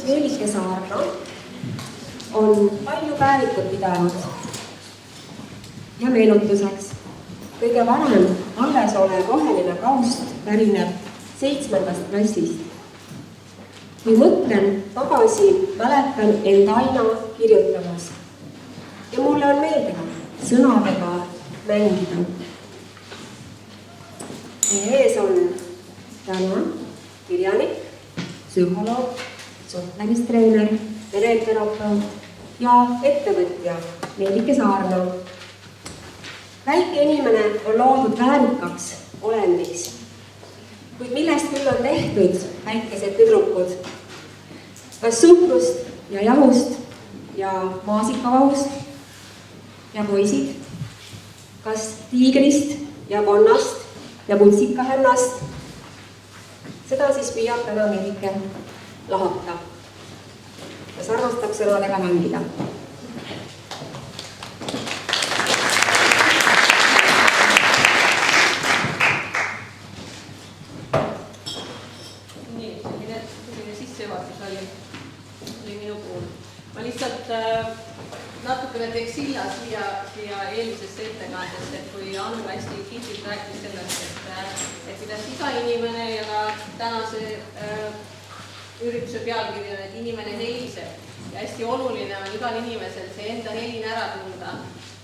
Helike Saarna on palju päevikut pidanud. Ja meenutuseks, kõige varem alles olev roheline kaust pärineb 7. klassist. Kui mõtlen tagasi, mäletan end aina kirjutamas. Ja mulle on meeldinud sõnadega mängida. Meie ees on täna kirjanik, psühholoog, suhtlemistreener, pereterapeut ja ettevõtja Helike Saarna. Väike inimene on loodud väärikaks olendiks, kuid millest küll on tehtud väikesed tüdrukud? Kas suhkrust ja jahust ja maasikavahust ja poisid? Kas tiigrist ja konnast ja putsikahännast? Seda siis püüab täna Helike lahata. Kas armastab sõnadega mängida? Nii, selline sissejuhatus oli minu puhul. Ma lihtsalt natukene teeks silla siia eelmisesse ettekandesse, et kui Anu hästi kihvalt rääkis sellest, et kuidas iga inimene ja ka tänase ürituse pealkirja, et inimene heliseb. Ja hästi oluline on igal inimesel see enda helin ära tunda.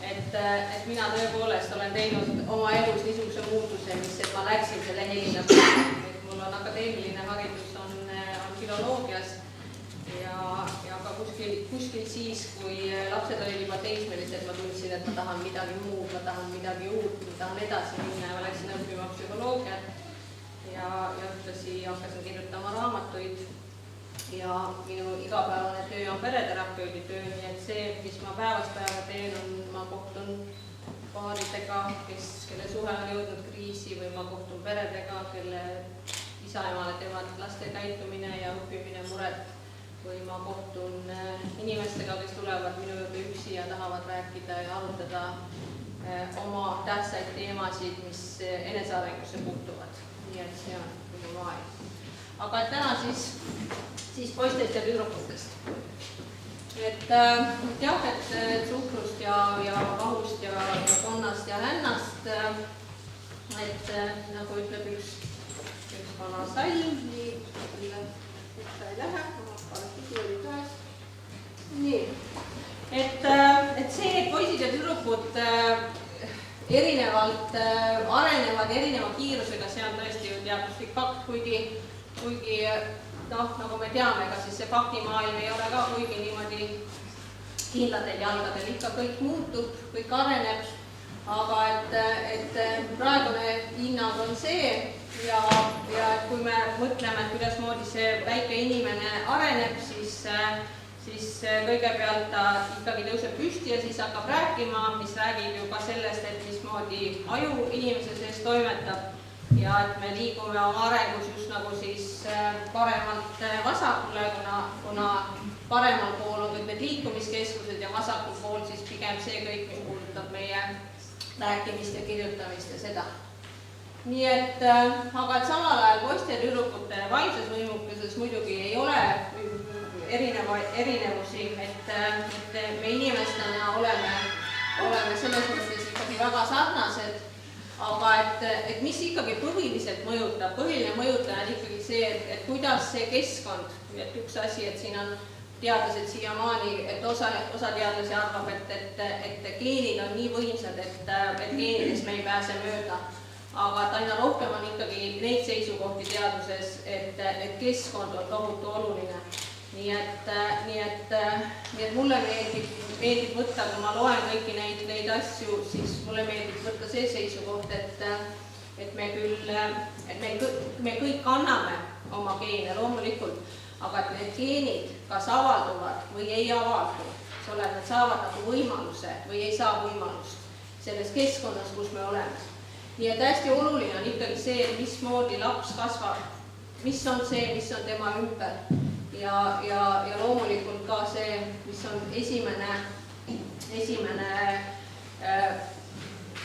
Et mina tõepoolest olen teinud oma elus niisuguse muutuse, et ma läksin selle helina peale. Et mul on akadeemiline haridus on filoloogias ja ka kuskil siis, kui lapsed olid juba teismelised, ma tundsin, et ma tahan midagi muud, ma tahan midagi uut, ma tahan edasi minna ja läksin õppima psühholoogiat ja ühtlasi hakkasin kirjutama raamatuid ja minu igapäevane töö on pereterapeudi töö, nii et see, mis ma päevast päeva teen, on, ma kohtun paaridega, kelle suhe on jõudnud kriisi või ma kohtun peredega, kelle isa-emale teevad laste käitumine ja õppimine muret või ma kohtun inimestega, kes tulevad minu juurde üksi ja tahavad rääkida ja arutada oma tähtsaid teemasid, mis enesearengusse puutuvad. Nii et see on minu maailm. Aga täna siis poistest ja tüdrukutest. Et jah, et suhkrust ja vahust ja konnast ja hännast, et nagu ütleb üks vana salm, nii, ta ei lähe, parastigi oli käes. Nii, et see, et poisid ja tüdrukud erinevalt arenevad erineva kiirusega, see on tõesti ju teaduslik fakt, kuigi nagu me teame, ega siis see faktimaailm ei ole ka kuigi niimoodi kindladel jalgadel, ikka kõik muutub, kõik areneb, aga et praegune hinnang on see ja kui me mõtleme, et kuidas moodi see väike inimene areneb, siis kõigepealt ta ikkagi tõuseb püsti ja siis hakkab rääkima, mis räägib juba sellest, et mismoodi aju inimese sees toimetab ja et me liigume oma arengus just nagu siis paremalt vasakule, kuna paremal pool on kõik need liikumiskeskused ja vasakul pool siis pigem see kõik, mis puudutab meie rääkimist ja kirjutamist ja seda. Nii et, aga et samal ajal poiste ja tüdrukute vaimses võimukuses muidugi ei ole erinevusi, et me inimestena oleme selles mõttes ikkagi väga sarnased, aga et mis ikkagi põhiliselt mõjutab, põhiline mõjutaja on ikkagi see, et kuidas see keskkond, et üks asi, et siin on teadlased siiamaani, et osa teadlasi arvab, et geenid on nii võimsad, et geenidest me ei pääse mööda. Aga et aina rohkem on ikkagi neid seisukohti teaduses, et keskkond on tohutu oluline. Nii et mulle meeldib võtta, kui ma loen kõiki neid asju, siis mulle meeldib võtta see seisukoht, et me kõik kanname oma geene loomulikult, aga et need geenid kas avalduvad või ei avaldu, nad saavad nagu võimaluse või ei saa võimalust selles keskkonnas, kus me oleme. Nii et hästi oluline on ikkagi see, mismoodi laps kasvab, mis on tema ümber. Ja loomulikult ka see, mis on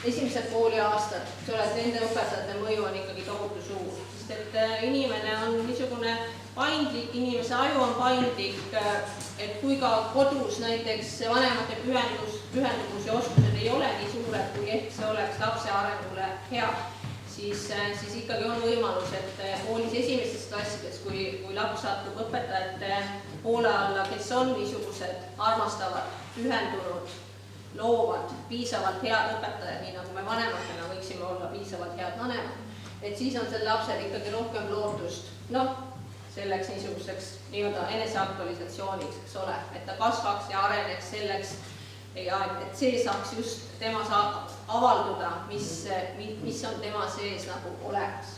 esimesed pooli aastat, nende õpetajate mõju on ikkagi tohutu suur, sest et inimene on niisugune paindlik, inimese aju on paindlik, et kui ka kodus näiteks vanemate pühendumus ja oskused ei ole nii suured, kui ehk see oleks lapse arengule hea, siis ikkagi on võimalus, et koolis esimestes klassides, kui laps satub õpetajate hoole alla, kes on niisugused armastavad, pühendunud, loovad, piisavalt head õpetajad, nii nagu me vanematena võiksime olla piisavalt head vanemad, et siis on sel lapsel ikkagi rohkem lootust, selleks niisuguseks nii-öelda eneseaktualisatsiooniks, eks ole, et ta kasvaks ja areneks selleks ja et see saaks just temas avalduda, mis on tema sees nagu olemas.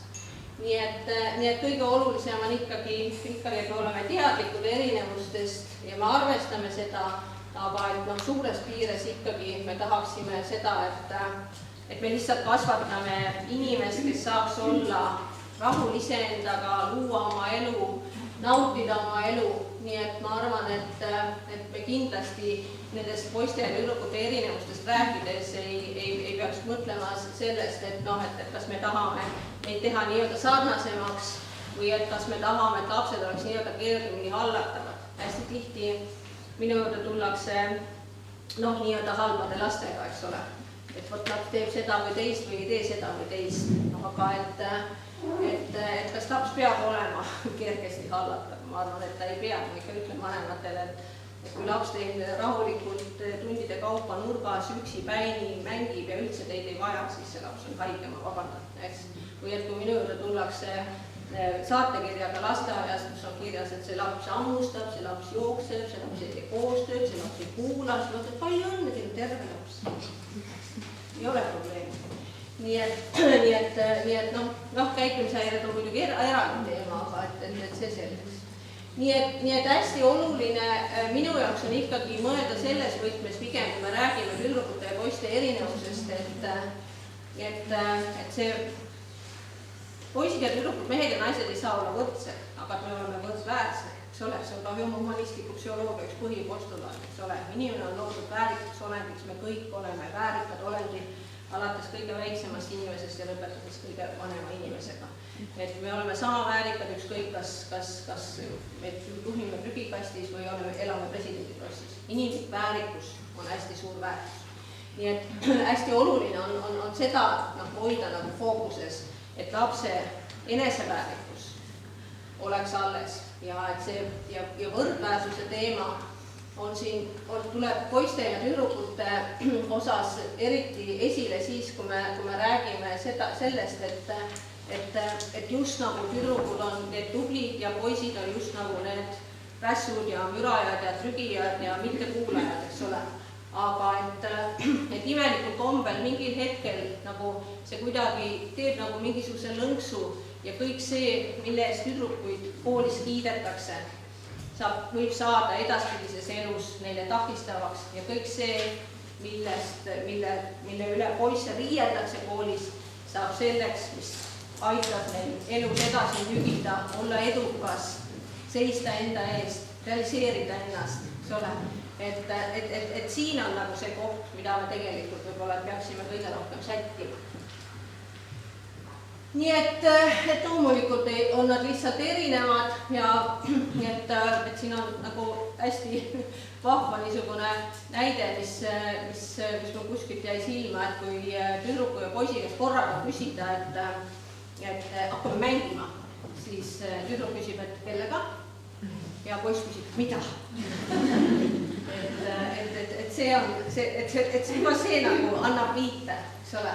Nii et kõige olulisem on ikkagi, et me oleme teadlikud erinevustest ja me arvestame seda, aga et suures piires ikkagi me tahaksime seda, et me lihtsalt kasvatame inimest, kes saaks olla rahul iseendaga, luua oma elu, nautida oma elu, nii et ma arvan, et me kindlasti nendest poiste ja tüdrukute erinevustest rääkides ei peaks mõtlema sellest, et kas me tahame neid teha nii-öelda sarnasemaks või et kas me tahame, et lapsed oleks nii-öelda kergemini hallatavad. Hästi tihti minu juurde tullakse nii-öelda halbade lastega, eks ole, et võt laps teeb seda või teist või ei tee seda või teist, aga et kas laps peab olema kergesti hallatav, ma arvan, et ta ei pea, ma ikka ütlen vanematele, et kui laps teil rahulikult tundide kaupa nurgas üksi päini mängib ja üldse teid ei vaja, siis see laps on haige, ma vabandan, eks. Või et kui minu juurde tullakse saatekirjaga lasteaias, kus on kirjas, et see laps hammustab, see laps jookseb, see laps ei tee koostööd, see laps ei kuula, siis mõtled, palju õnne, teil on terve laps. Ei ole probleemi. Nii et käitumishäired on muidugi eraldi teema, aga et see selleks. Nii et hästi oluline minu jaoks on ikkagi mõelda selles võtmes pigem, kui me räägime tüdrukute ja poiste erinevusest, et see poisid ja tüdrukud, mehed ja naised ei saa olla võrdsed, aga me oleme võrdsväärsed, eks ole, see on ka humanistliku psühholoogia üks põhipostulaat, eks ole. Inimene on loodud väärikaks olendiks, me kõik oleme väärikad olendid, alates kõige väiksemast inimesest ja lõpetades kõige vanema inimesega. Et me oleme sama väärikad ükskõik, kas me juhime prügikastis või elame presidendikrossis. Inimlik väärikus on hästi suur väärtus. Nii et hästi oluline on seda hoida nagu fookuses, et lapse eneseväärikus oleks alles ja võrdväärsuse teema on siin, tuleb poiste ja tüdrukute osas eriti esile siis, kui me räägime sellest, et just nagu tüdrukud on need tublid ja poisid on just nagu need rässud ja mürajad ja trügijad ja mittekuulajad, eks ole. Aga et imelikult kombel mingil hetkel nagu see kuidagi teeb nagu mingisuguse lõnksu ja kõik see, mille eest tüdrukuid koolis kiidetakse, võib saada edaspidises elus neile takistavaks ja kõik see, mille üle poisse riieldakse koolis, saab selleks, mis aitab neil elus edasi nügida, olla edukas, seista enda eest, realiseerida ennast, eks ole. Et siin on nagu see koht, mida me tegelikult võib-olla peaksime kõige rohkem sättima. Nii et loomulikult on nad lihtsalt erinevad ja et siin on nagu hästi vahva niisugune näide, mis mul kuskilt jäi silma, et kui tüdruku ja poisi käest korraga küsida, et hakkame mängima, siis tüdruk küsib, et kellega ja poiss küsib, mida. Et see nagu annab viite, eks ole.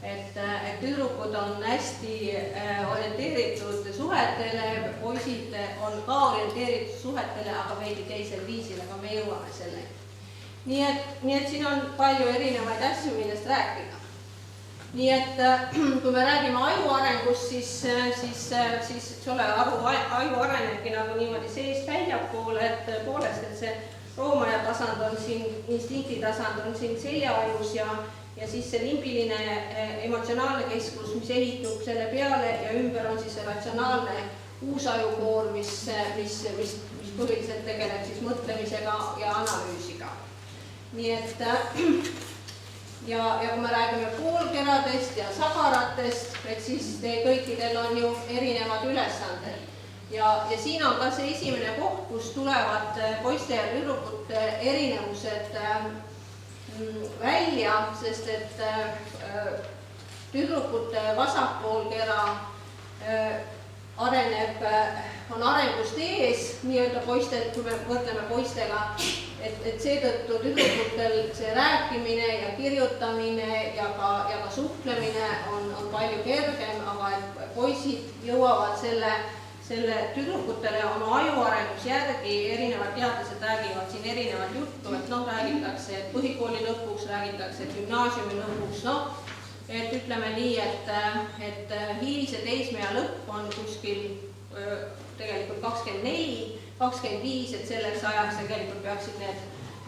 Et tüdrukud on hästi orienteeritud suhetele, poisid on ka orienteeritud suhetele, aga veidi teisel viisil, aga me jõuame selleni. Nii et siin on palju erinevaid asju, millest rääkida. Nii et kui me räägime aju arengust, siis aju arenebki nagu niimoodi seest väljapoole, et poolest, et see roomaja tasand on siin, instinkti tasand on siin seljaajus ja siis see limbiline emotsionaalne keskus, mis ehitub selle peale ja ümber on siis see ratsionaalne uusajukoor, mis põhiliselt tegeleb siis mõtlemisega ja analüüsiga. Nii et ja kui me räägime poolkeradest ja sagaratest, et siis kõikidel on ju erinevad ülesanded. ja siin on ka see esimene koht, kus tulevad poiste ja tüdrukute erinevused välja, sest et tüdrukute vasakpoolkera on arengust ees nii-öelda poistel, kui me võrdleme poistega, et seetõttu tüdrukutel see rääkimine ja kirjutamine ja ka suhtlemine on palju kergem, aga et poisid jõuavad selle tüdrukutele oma ajuarengus järgi, erinevad teadlased räägivad siin erinevat juttu, et räägitakse, et põhikooli lõpuks, räägitakse gümnaasiumi lõpuks, et ütleme nii, et hilise teismea lõpp on kuskil tegelikult 24, 25, et selleks ajaks tegelikult peaksid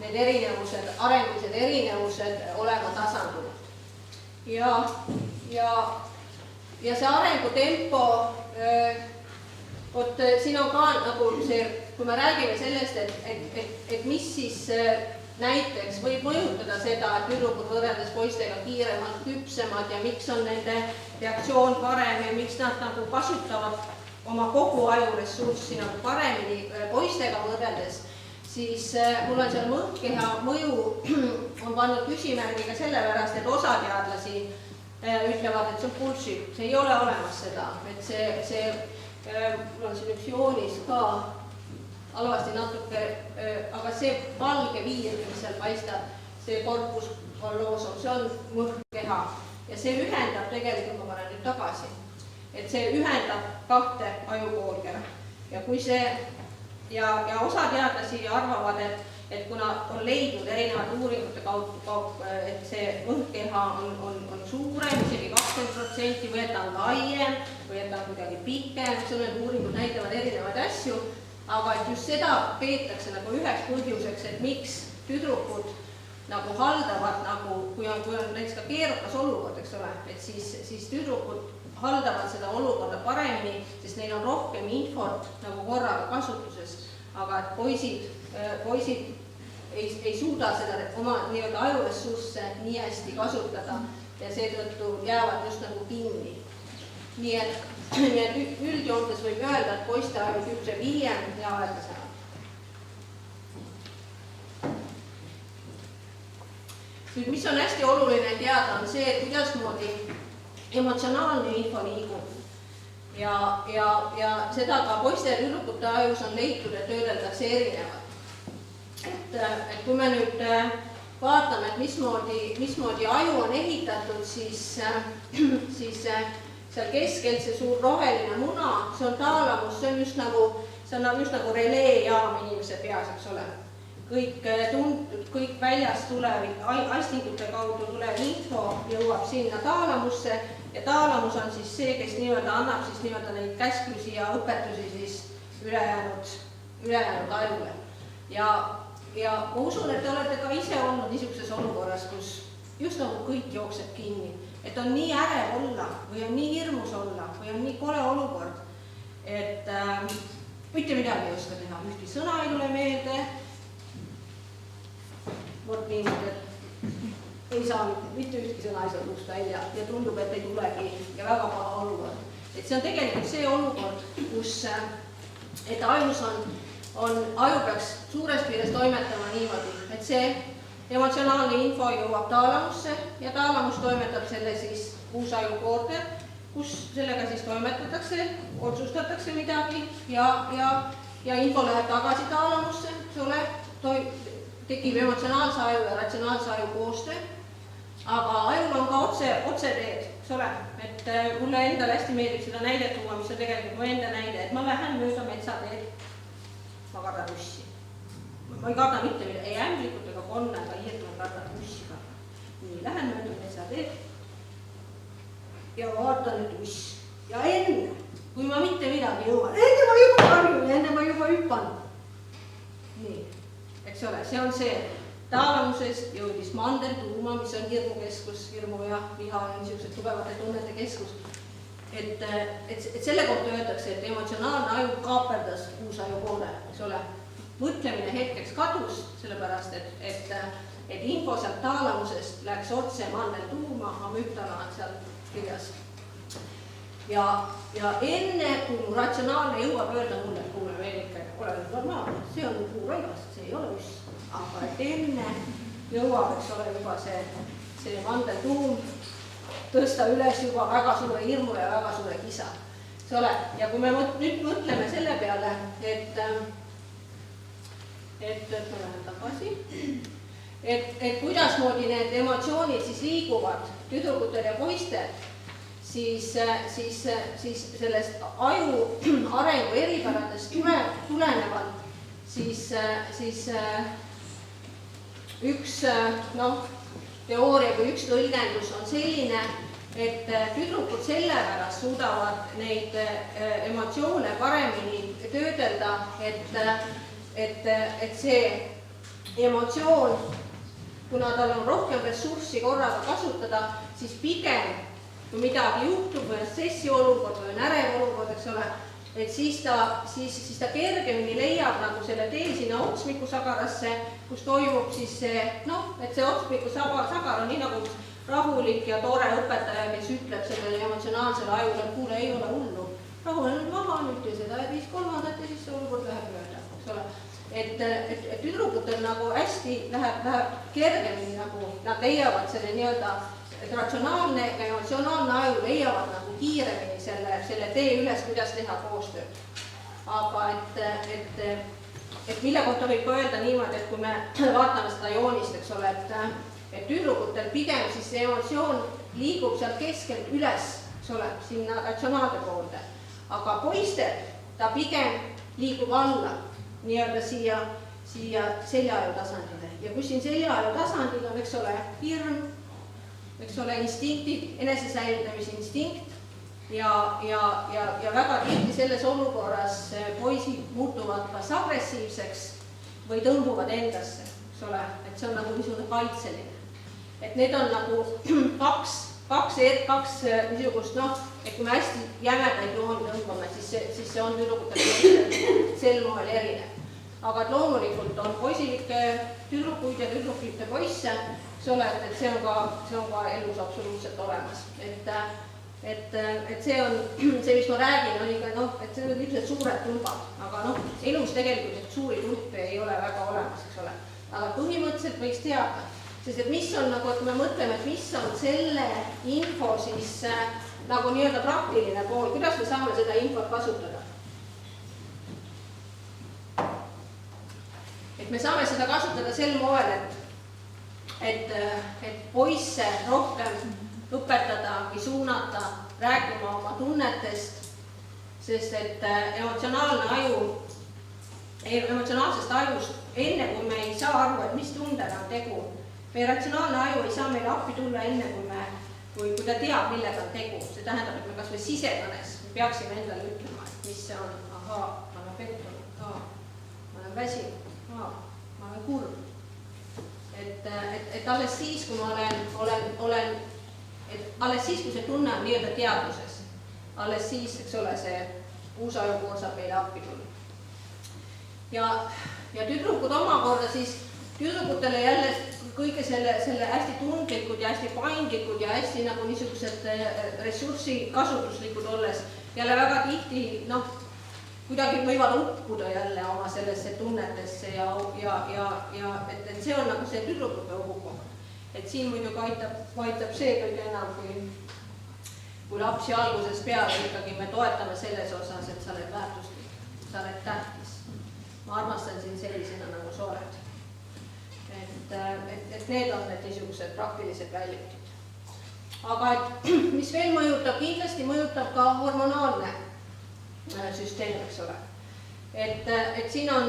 need erinevused, arengulised erinevused olema tasandunud. Ja see arengutempo, vot siin on ka nagu see, kui me räägime sellest, et mis siis näiteks võib mõjutada seda, et tüdrukud võrreldes poistega kiiremalt küpsemad ja miks on nende reaktsioon parem ja miks nad nagu kasutavad oma kogu ajuressurssi nagu paremini poistega võrreldes, siis mul on seal mõõtkeha mõju on pannud küsimärgiga sellepärast, et osa teadlasi ütlevad, et see on bullshit, see ei ole olemas seda, et mul on siin üks joonis ka halvasti natuke, aga see valge viir, mis seal paistab, see corpus callosum, see on mõõtkeha ja see ühendab tegelikult, ma panen nüüd tagasi, et see ühendab kahte ajupoolkera ja kui see ja osa teadlasi arvavad, et kuna on leidnud erinevate uuringute kaudu, et see mõõtkeha on suurem, isegi 20% või et ta on laiem või et ta on kuidagi pikem, need uuringud näitavad erinevaid asju, aga et just seda peetakse nagu üheks põhjuseks, et miks tüdrukud nagu haldavad, nagu kui on näiteks ka keerukas olukord, eks ole, et siis tüdrukud haldavad seda olukorda paremini, sest neil on rohkem infot nagu korraga kasutuses, aga et poisid ei suuda seda oma nii-öelda ajuressursse nii hästi kasutada ja seetõttu jäävad just nagu kinni. Nii et üldjoontes võib öelda, et poiste aju küpseb hiljem ja aeglasemalt. Nüüd, mis on hästi oluline teada, on see, et kuidasmoodi emotsionaalne info liigub. Ja seda ka poiste ja tüdrukute ajus on leitud, et töödeldakse erinevad. Et kui me nüüd vaatame, et mismoodi aju on ehitatud, siis seal keskel see suur roheline muna, see on taalamus, see on just nagu releejaam inimese peas, eks ole. Kõik väljast tulev, astingute kaudu tulev info jõuab sinna taalamusse ja taalamus on siis see, kes annab siis neid käsklusi ja õpetusi siis ülejäänud ajule. Ja ma usun, et te olete ka ise olnud niisuguses olukorras, kus just nagu kõik jookseb kinni, et on nii ärev olla või on nii hirmus olla või on nii kole olukord, et mitte midagi ei oska teha, ühtki sõna ei tule meelde, vot niimoodi, et ei saa mitte ühtki sõna ei saa suust välja ja tundub, et ei tulegi ja väga paha olukord. Et see on tegelikult see olukord, kus et ajus aju peaks suures piires toimetama niimoodi, et see emotsionaalne info jõuab taalamusse ja taalamus toimetab selle siis kuusajukoorde, kus sellega siis toimetatakse, otsustatakse midagi ja info läheb tagasi taalamusse, tekib emotsionaalse aju ja ratsionaalse aju koostöö, aga ajul on ka otseteed, eks ole, et mulle endale hästi meeldib seda näidet tuua, mis on tegelikult mu enda näide, et ma lähen mööda metsateed. Ma kardan ussi. Ma ei karda mitte mida, ei ämblikut ega konna, ega hiirt, ma kardan ussi ka. Nii, lähen mööda metsateed ja vaatan, et uss. Ja enne, kui ma mitte midagi jõuan, enne ma juba karjun, enne ma juba hüppan. Nii, eks ole, see on see. Taalamusest jõudis mandeltuuma, mis on hirmukeskus, hirmu ja viha on niisugused tugevate tunnete keskus. Et selle kohta öeldakse, et emotsionaalne aju kaaperdas kuusajukoode, eks ole. Mõtlemine hetkeks kadus, sellepärast, et info sealt taalamusest läks otse mandeltuuma, amüktala on seal kirjas. ja enne, kui mu ratsionaalne jõuab öelda mulle, et kuule veel ikka, ole normaalne, see on puurõigas, see ei ole üss. Aga et enne jõuab, eks ole, juba see mandeltuum tõsta üles juba väga suure hirmu ja väga suure kisa. Eks ole, ja kui me nüüd mõtleme selle peale, et ma lähen tagasi, et kuidasmoodi need emotsioonid siis liiguvad tüdrukutel ja poistel, siis sellest aju arengu eripäradest tulenevalt siis üks teooria või üks tõlgendus on selline, et tüdrukud sellepärast suudavad neid emotsioone paremini töödelda, et see emotsioon, kuna tal on rohkem ressurssi korraga kasutada, siis pigem, kui midagi juhtub või stressi olukord või närev olukord, eks ole, et siis ta kergemini leiab nagu selle tee sinna otsmikusagarasse, kus toimub siis see, et see otsmikusagar on nii nagu rahulik ja tore õpetaja, kes ütleb sellele emotsionaalsele ajule, et kuule, ei ole hullu. Rahule nüüd maha, nüüd ja seda ja 5/3 ja siis see olukord läheb mööda, eks ole. Et tüdrukutel nagu hästi läheb kergemini nagu, nad leiavad selle nii-öelda ratsionaalne ja emotsionaalne aju leiavad nagu kiiremini selle tee üles, kuidas teha koostööd. Aga et mille kohta võib ka öelda niimoodi, et kui me vaatame seda joonist, eks ole, et tüdrukutel pigem siis see emotsioon liigub sealt keskelt üles, eks ole, sinna ratsionaalde poolde. Aga poistel ta pigem liigub alla, nii-öelda siia seljaaju tasandile. Ja kui siin seljaaju tasandil on, eks ole, hirm, eks ole, instinktid, enesesäildamise instinkt ja väga tihti selles olukorras poisid muutuvad kas agressiivseks või tõmbuvad endasse, eks ole, et see on nagu niisugune kaitseline. Et need on nagu kaks niisugust, et kui me hästi jämedaid jooni tõmbame, siis see on tüdrukutel sel moel erinev. Aga et loomulikult on poisilikke tüdrukuid ja tüdrukuid poisse, eks ole, et see on ka elus absoluutselt olemas. Et see on, mis ma räägin, on ikka, et see on ilmselt suured tulbad, aga elus tegelikult suuri tulpi ei ole väga olemas, eks ole. Aga põhimõtteliselt võiks teada, sest et mis on nagu, et me mõtleme, et mis on selle info siis nagu nii-öelda praktiline pool, kuidas me saame seda infot kasutada. Et me saame seda kasutada sel moel, et poisse rohkem õpetada või suunata rääkima oma tunnetest, sest et emotsionaalsest ajust, enne kui me ei saa aru, et mis tundega on tegu, meie ratsionaalne aju ei saa meile appi tulla enne, kui ta teab, millega on tegu. See tähendab, et me kas või sisekõnes peaksime endale ütlema, et mis see on. Ahaa, ma olen pettunud, ma olen väsinud, ma olen kurb. Et alles siis, kui ma alles siis, kui see tunne on nii-öelda teadvuses, alles siis, eks ole, see uus ajupool saab meile appi tulla. Ja tüdrukud omakorda siis, tüdrukutele jälle kõige selle hästi tundlikud ja hästi paindlikud ja hästi nagu niisugused ressurssi kasutuslikud olles, jälle väga tihti, kuidagi võivad uppuda jälle oma sellesse tunnetesse ja et see on nagu see tüdrukute ohukoht. Et siin muidugi aitab see kõige enam, kui lapsi algusest peale ikkagi me toetame selles osas, et sa oled väärtuslik, sa oled tähtis. Ma armastan siin sellisena nagu sa oled. Et need on need niisugused praktilised väljutid. Aga mis veel mõjutab, kindlasti mõjutab ka hormonaalne süsteem, eks ole. Et siin on,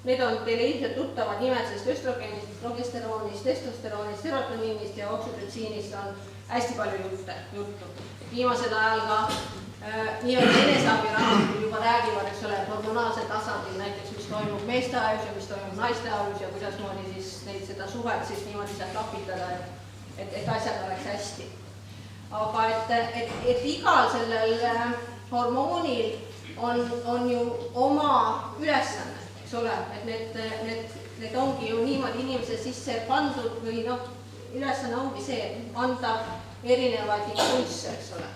need on teile ilmselt tuttavad nimed, sest östrogenist, progesteroonist, testosteroonist, serotoniinist ja oksütotsiinist on hästi palju juttu. Viimasel ajal ka nii-öelda eneseabiraamatud juba räägivad, eks ole, hormonaalsel tasandil näiteks, mis toimub meeste ajus ja mis toimub naiste ajus ja kuidas moodi siis neid seda suhet siis niimoodi saab lapitada, et asjad oleks hästi. Aga et igal sellel hormoonil on ju oma ülesanne, eks ole, et need ongi ju niimoodi inimese sisse pandud või ülesanne ongi see, anda erinevaid impulsse, eks ole.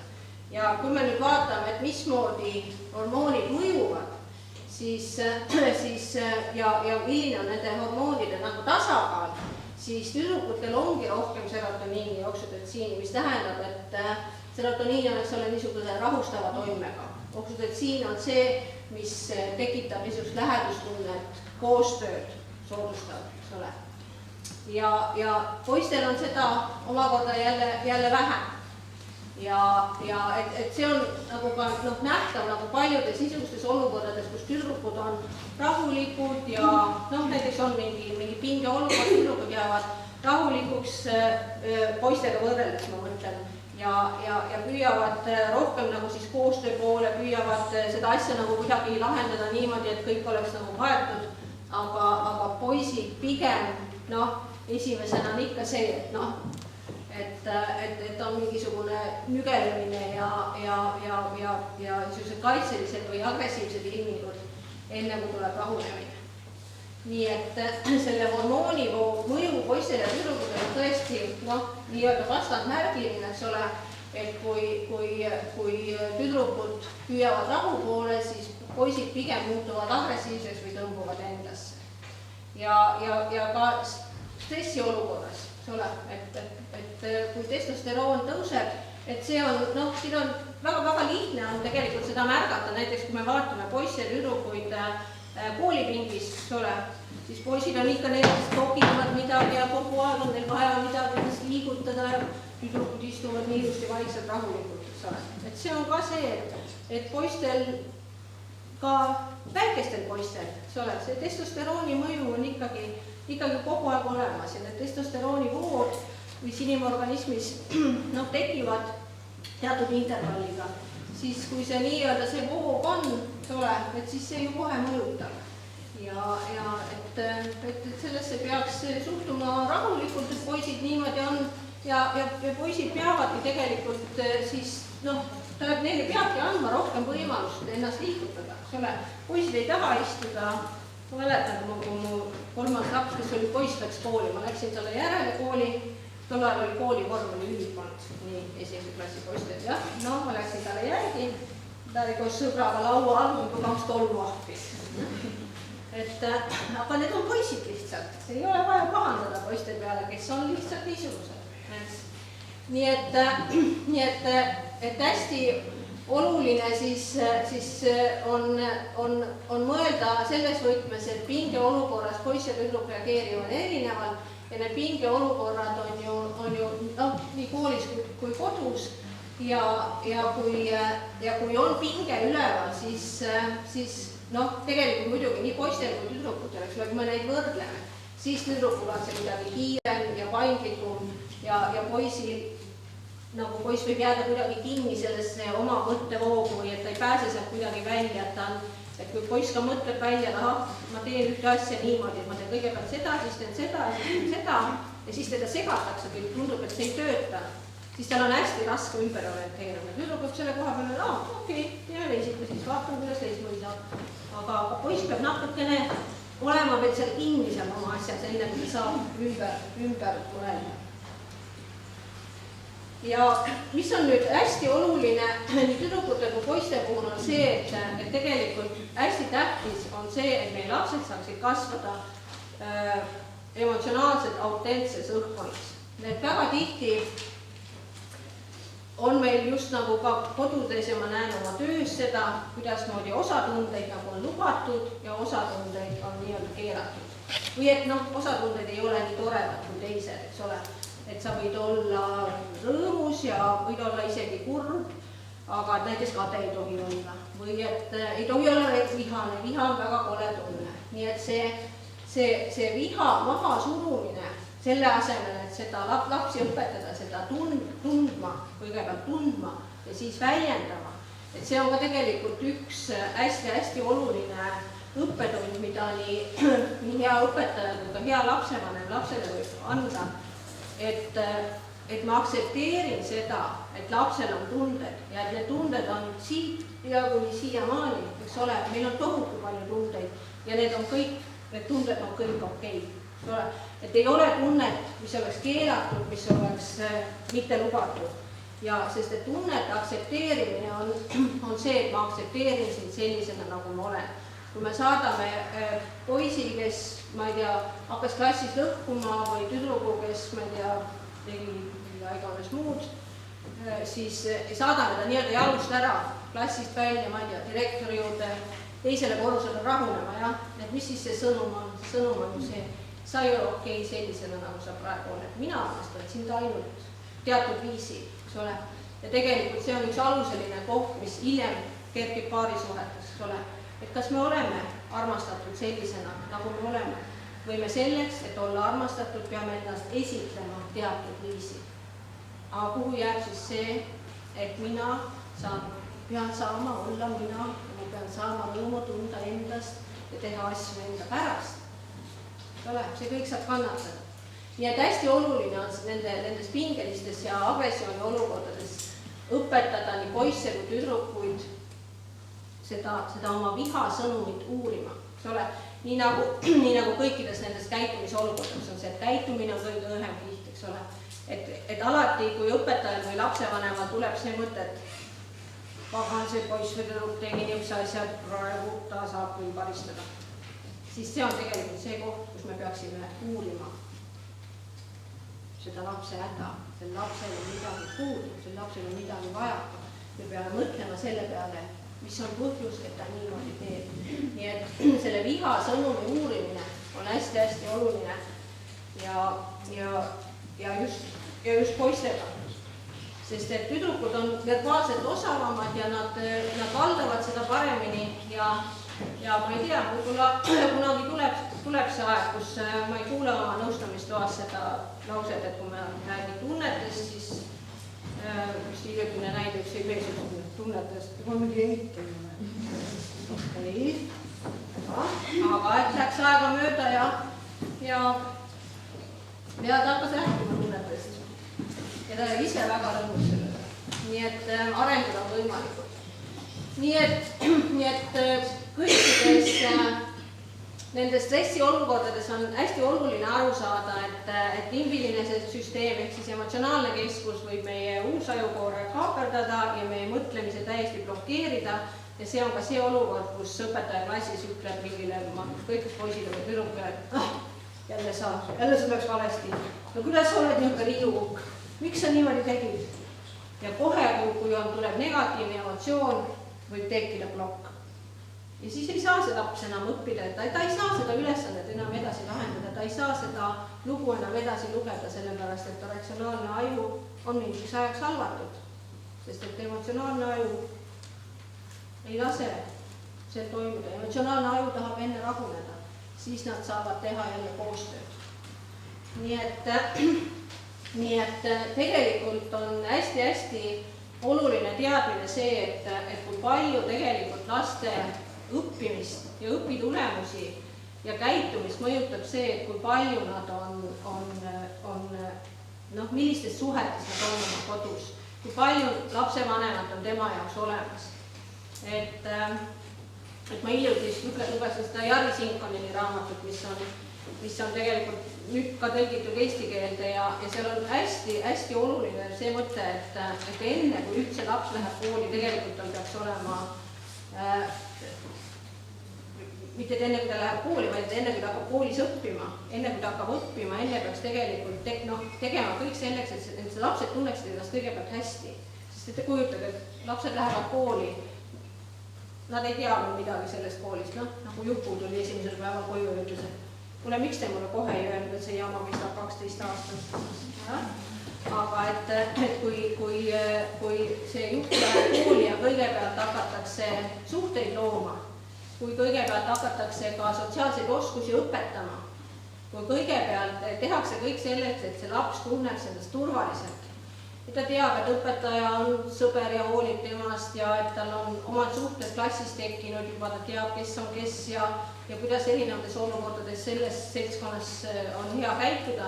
Ja kui me nüüd vaatame, et mismoodi hormoonid mõjuvad, siis ja milline on nende hormoonide nagu tasakaal, siis tüdrukutel ongi rohkem serotoniini ja oksüdotsiini, mis tähendab, et serotoniin on niisuguse rahustava toimega. Oksüdotsiin on see, mis tekitab niisugust lähedustunnet, koostööd soodustab, eks ole. Ja poistel on seda omakorda jälle vähem. Ja et see on nagu ka nähtav nagu paljudes niisugustes olukordades, kus tüdrukud on rahulikud ja näiteks on mingi pinge olukord, tüdrukud jäävad rahulikuks poistega võrreldes, ma mõtlen, ja püüavad rohkem nagu siis koostöö poole, püüavad seda asja nagu kuidagi lahendada niimoodi, et kõik oleks nagu kaetud, aga poisid pigem, esimesena on ikka see, et on mingisugune nügelemine ja niisugused kaitselised või agressiivsed ilmingud, enne kui tuleb rahunemine. Nii et selle hormoonivoo mõju poistel ja tüdrukutel on tõesti nii-öelda vastandmärgiline, eks ole, et kui tüdrukud püüavad rahu poole, siis poisid pigem muutuvad agressiivseks või tõmbuvad endasse. Ja ka stressi olukorras, eks ole, et kui testosteroon tõuseb, et see on, siin on väga lihtne on tegelikult seda märgata, näiteks kui me vaatame poisse ja tüdrukuid koolipingis, eks ole, siis poisid on ikka need, kes togivad midagi ja kogu aeg on neil vaja midagi liigutada ja tüdrukud istuvad nii ilusti vaikselt rahulikult, eks ole. Et see on ka see, et poistel, ka väikestel poistel, eks ole, see testosterooni mõju on ikkagi kogu aeg olemas ja need testosterooni vood, mis inimorganismis tekivad teatud intervalliga, siis kui see nii-öelda see voog on, eks ole, et siis see ju kohe mõjutab. Ja et sellesse peaks suhtuma rahulikult, et poisid niimoodi on ja poisid peavadki tegelikult siis, neile peabki andma rohkem võimalust ennast liigutada, eks ole. Poisid ei taha istuda. Ma mäletan, kui mu kolmas laps, kes oli poiss, läks kooli, ma läksin talle järele kooli, tol ajal oli koolivorm, oli ülikond, nii esimese klassi poistel, jah, ma läksin talle järgi, ta oli koos sõbraga laua all, kui 2 tolmu ahvis. Aga need on poisid lihtsalt, ei ole vaja pahandada poiste peale, kes on lihtsalt niisugused. Nii et hästi oluline siis on mõelda selles võtmes, et pingeolukorras poiss ja tüdruk reageerivad erinevalt ja need pingeolukorrad on ju nii koolis kui kodus ja kui on pinge üleval, siis tegelikult muidugi nii poistel kui tüdrukutel, eks ole, kui me neid võrdleme, siis tüdrukul on see midagi kiirem ja paindlikum ja poisil nagu poiss võib jääda kuidagi kinni sellesse oma mõttevoogu või et ta ei pääse sealt kuidagi välja, et kui poiss ka mõtleb välja, ma teen ühte asja niimoodi, et ma teen kõigepealt seda, siis teen seda ja siis teen seda ja siis teda segatakse, kui tundub, et see ei tööta, siis tal on hästi raske ümber orienteerida. Tüdruk võib selle koha peale, okei, teeme teisiti, siis vaatame, kuidas teistmoodi saab. Aga poiss peab natukene olema veel seal kinni seal oma asjas, enne kui ta saab ümber mõelda. Ja mis on nüüd hästi oluline nii tüdrukute kui poiste puhul on see, et tegelikult hästi tähtis on see, et meie lapsed saaksid kasvada emotsionaalselt autentses õhkkonnas. Need väga tihti on meil just nagu ka kodudes ja ma näen oma töös seda, kuidasmoodi osa tundeid nagu on lubatud ja osa tundeid on nii-öelda keelatud. Või et osa tundeid ei ole nii toredad kui teised, eks ole. Et sa võid olla rõõmus ja võid olla isegi kurb, aga näiteks kade ei tohi olla. Või et ei tohi olla vihane, viha on väga kole tunne. Nii et see viha maha surumine, selle asemel, et seda lapsi õpetada, seda tundma, kõigepealt tundma ja siis väljendama. Et see on ka tegelikult üks hästi oluline õppetund, mida nii hea õpetaja kui ka hea lapsevanem lapsele võib anda. Et ma aktsepteerin seda, et lapsel on tunded ja et need tunded on siit ja kuni siiamaani, eks ole, meil on tohutu palju tundeid ja need tunded on kõik okei. Et ei ole tunnet, mis oleks keelatud, mis oleks mitte lubatud. ja sest et tunnete aktsepteerimine on see, et ma aktsepteerin sind sellisena, nagu ma olen. Kui me saadame poisi, kes, ma ei tea, hakkas klassis lõhkuma või tüdruku, kes, ma ei tea, tegi mida iganes muud, siis saadame ta nii-öelda jalust ära, klassist välja, ma ei tea, direktori juurde, teisele korrusele rahunema, jah, et mis siis see sõnum on? Sõnum on ju see, sa ei ole okei sellisena, nagu sa praegu oled. Mina arvestan sind ainult teatud viisi, eks ole. Ja tegelikult see on üks aluseline koht, mis hiljem kerkib paarisuhetes, eks ole. Et kas me oleme armastatud sellisena, nagu me oleme, või me selleks, et olla armastatud, peame ennast esitlema teatud viisi. Aga kuhu jääb siis see, et mina pean saama olla mina, ma pean saama rõõmu tunda endast ja teha asju enda pärast. See kõik saab kannatada. Nii et hästi oluline on nendes pingelistes ja agressiooni olukordades õpetada nii poisse kui tüdrukuid seda oma viha sõnumit uurima. Nii nagu kõikides nendes käitumisolukordades on see, et käitumine on kõige õhem kiht, eks ole. Et alati, kui õpetajal või lapsevanemal tuleb see mõte, et pagan see poiss või tüdruk tegi niisuguse asja, praegu ta saab küll karistada. Siis see on tegelikult see koht, kus me peaksime uurima seda lapse häda. Sel lapsel on midagi puudu, sel lapsel on midagi vajaka. Me peame mõtlema selle peale, mis on põhjus, et ta niimoodi teeb. Nii et selle viha sõnumi uurimine on hästi-hästi oluline ja just poistega. Sest et tüdrukud on verbaalselt osavamad ja nad valdavad seda paremini ja ma ei tea, võib-olla kunagi tuleb see aeg, kus ma ei kuule oma nõustamistoas seda lauset, et kui me räägime tunnetest, siis üks hiljutine näide, üks ei meesust tunnetest, kui mingi eitamine. Ei, aga läks aega mööda ja ta hakkas rääkima tunnetest. Ja ta oli ise väga rõõmus sellele. Nii et arengud on võimalikud. Nii et kõikides nendes stressiolukordades on hästi oluline aru saada, et limbiline süsteem ehk siis emotsionaalne keskus võib meie uusajukoore kaaperdada ja meie mõtlemise täiesti blokeerida. Ja see on ka see olukord, kus õpetaja klassis ütleb mingile kõikus poisile või tüdrukule, et jälle sul läks valesti. No kuidas sa oled niisugune riiukukk? Miks sa niimoodi tegid? Ja kohe, kui tuleb negatiivne emotsioon, võib tekkida plokk. Ja siis ei saa see laps enam õppida, et ta ei saa seda ülesannet enam edasi lahendada, ta ei saa seda lugu enam edasi lugeda, sellepärast, et ratsionaalne aju on mingiks ajaks halvatud. Sest et emotsionaalne aju ei lase see toimuda. Emotsionaalne aju tahab enne rahuneda, siis nad saavad teha jälle koostööd. Nii et tegelikult on hästi-hästi oluline teadmine see, et kui palju tegelikult laste õppimist ja õpitulemusi ja käitumist mõjutab see, et kui palju nad millistes suhetes nad on oma kodus, kui palju lapsevanemat on tema jaoks olemas. Et ma hiljuti lugesin seda Jari Sinkonini raamatut, mis on tegelikult nüüd ka tõlgitud eesti keelde ja seal on hästi oluline see mõte, et enne kui üldse laps läheb kooli, tegelikult tal peaks olema mitte enne, kui ta läheb kooli, vaid enne, kui ta hakkab koolis õppima. Enne, kui ta hakkab õppima, enne peaks tegelikult tegema kõik selleks, et see lapsed tunneksid ennast kõigepealt hästi. Sest te kujutage, et lapsed lähevad kooli, nad ei tea midagi sellest koolist. Nagu Jupu tuli esimesel päeval koju ja ütles, et kuule, miks te mulle kohe ei öelnud, et see jama kestab 12 aastat. Aga et kui see juht läheb kooli ja kõigepealt hakatakse suhteid looma, kui kõigepealt hakatakse ka sotsiaalseid oskusi õpetama, kui kõigepealt tehakse kõik selleks, et see laps tunneks endast turvaliselt. Et ta teab, et õpetaja on sõber ja hoolib temast ja et tal on omad suhted klassis tekkinud juba, ta teab, kes on kes ja kuidas erinevates olukordades selles seltskonnas on hea käituda,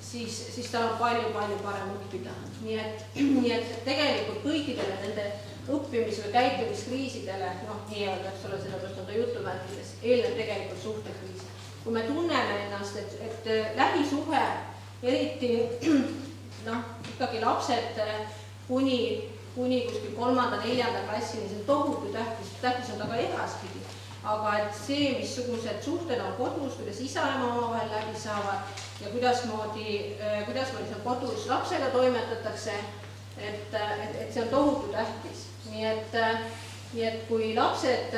siis tal on palju parem õppida. Nii et tegelikult kõigidele nende õppimis- või käitumiskriisidele, nii-öelda, eks ole, sellepärast on ta jutu vältides, eelneb tegelikult suhtekriis. Kui me tunneme ennast, et lähisuhe, eriti ikkagi lapsed kuni kuskil 3.–4. klassini, see on tohutu tähtis on ta ka edaspidi. Aga et see, missugused suhted on kodus, kuidas isa ja ema omavahel läbi saavad ja kuidasmoodi seal kodus lapsega toimetatakse, et see on tohutu tähtis. Nii et kui lapsed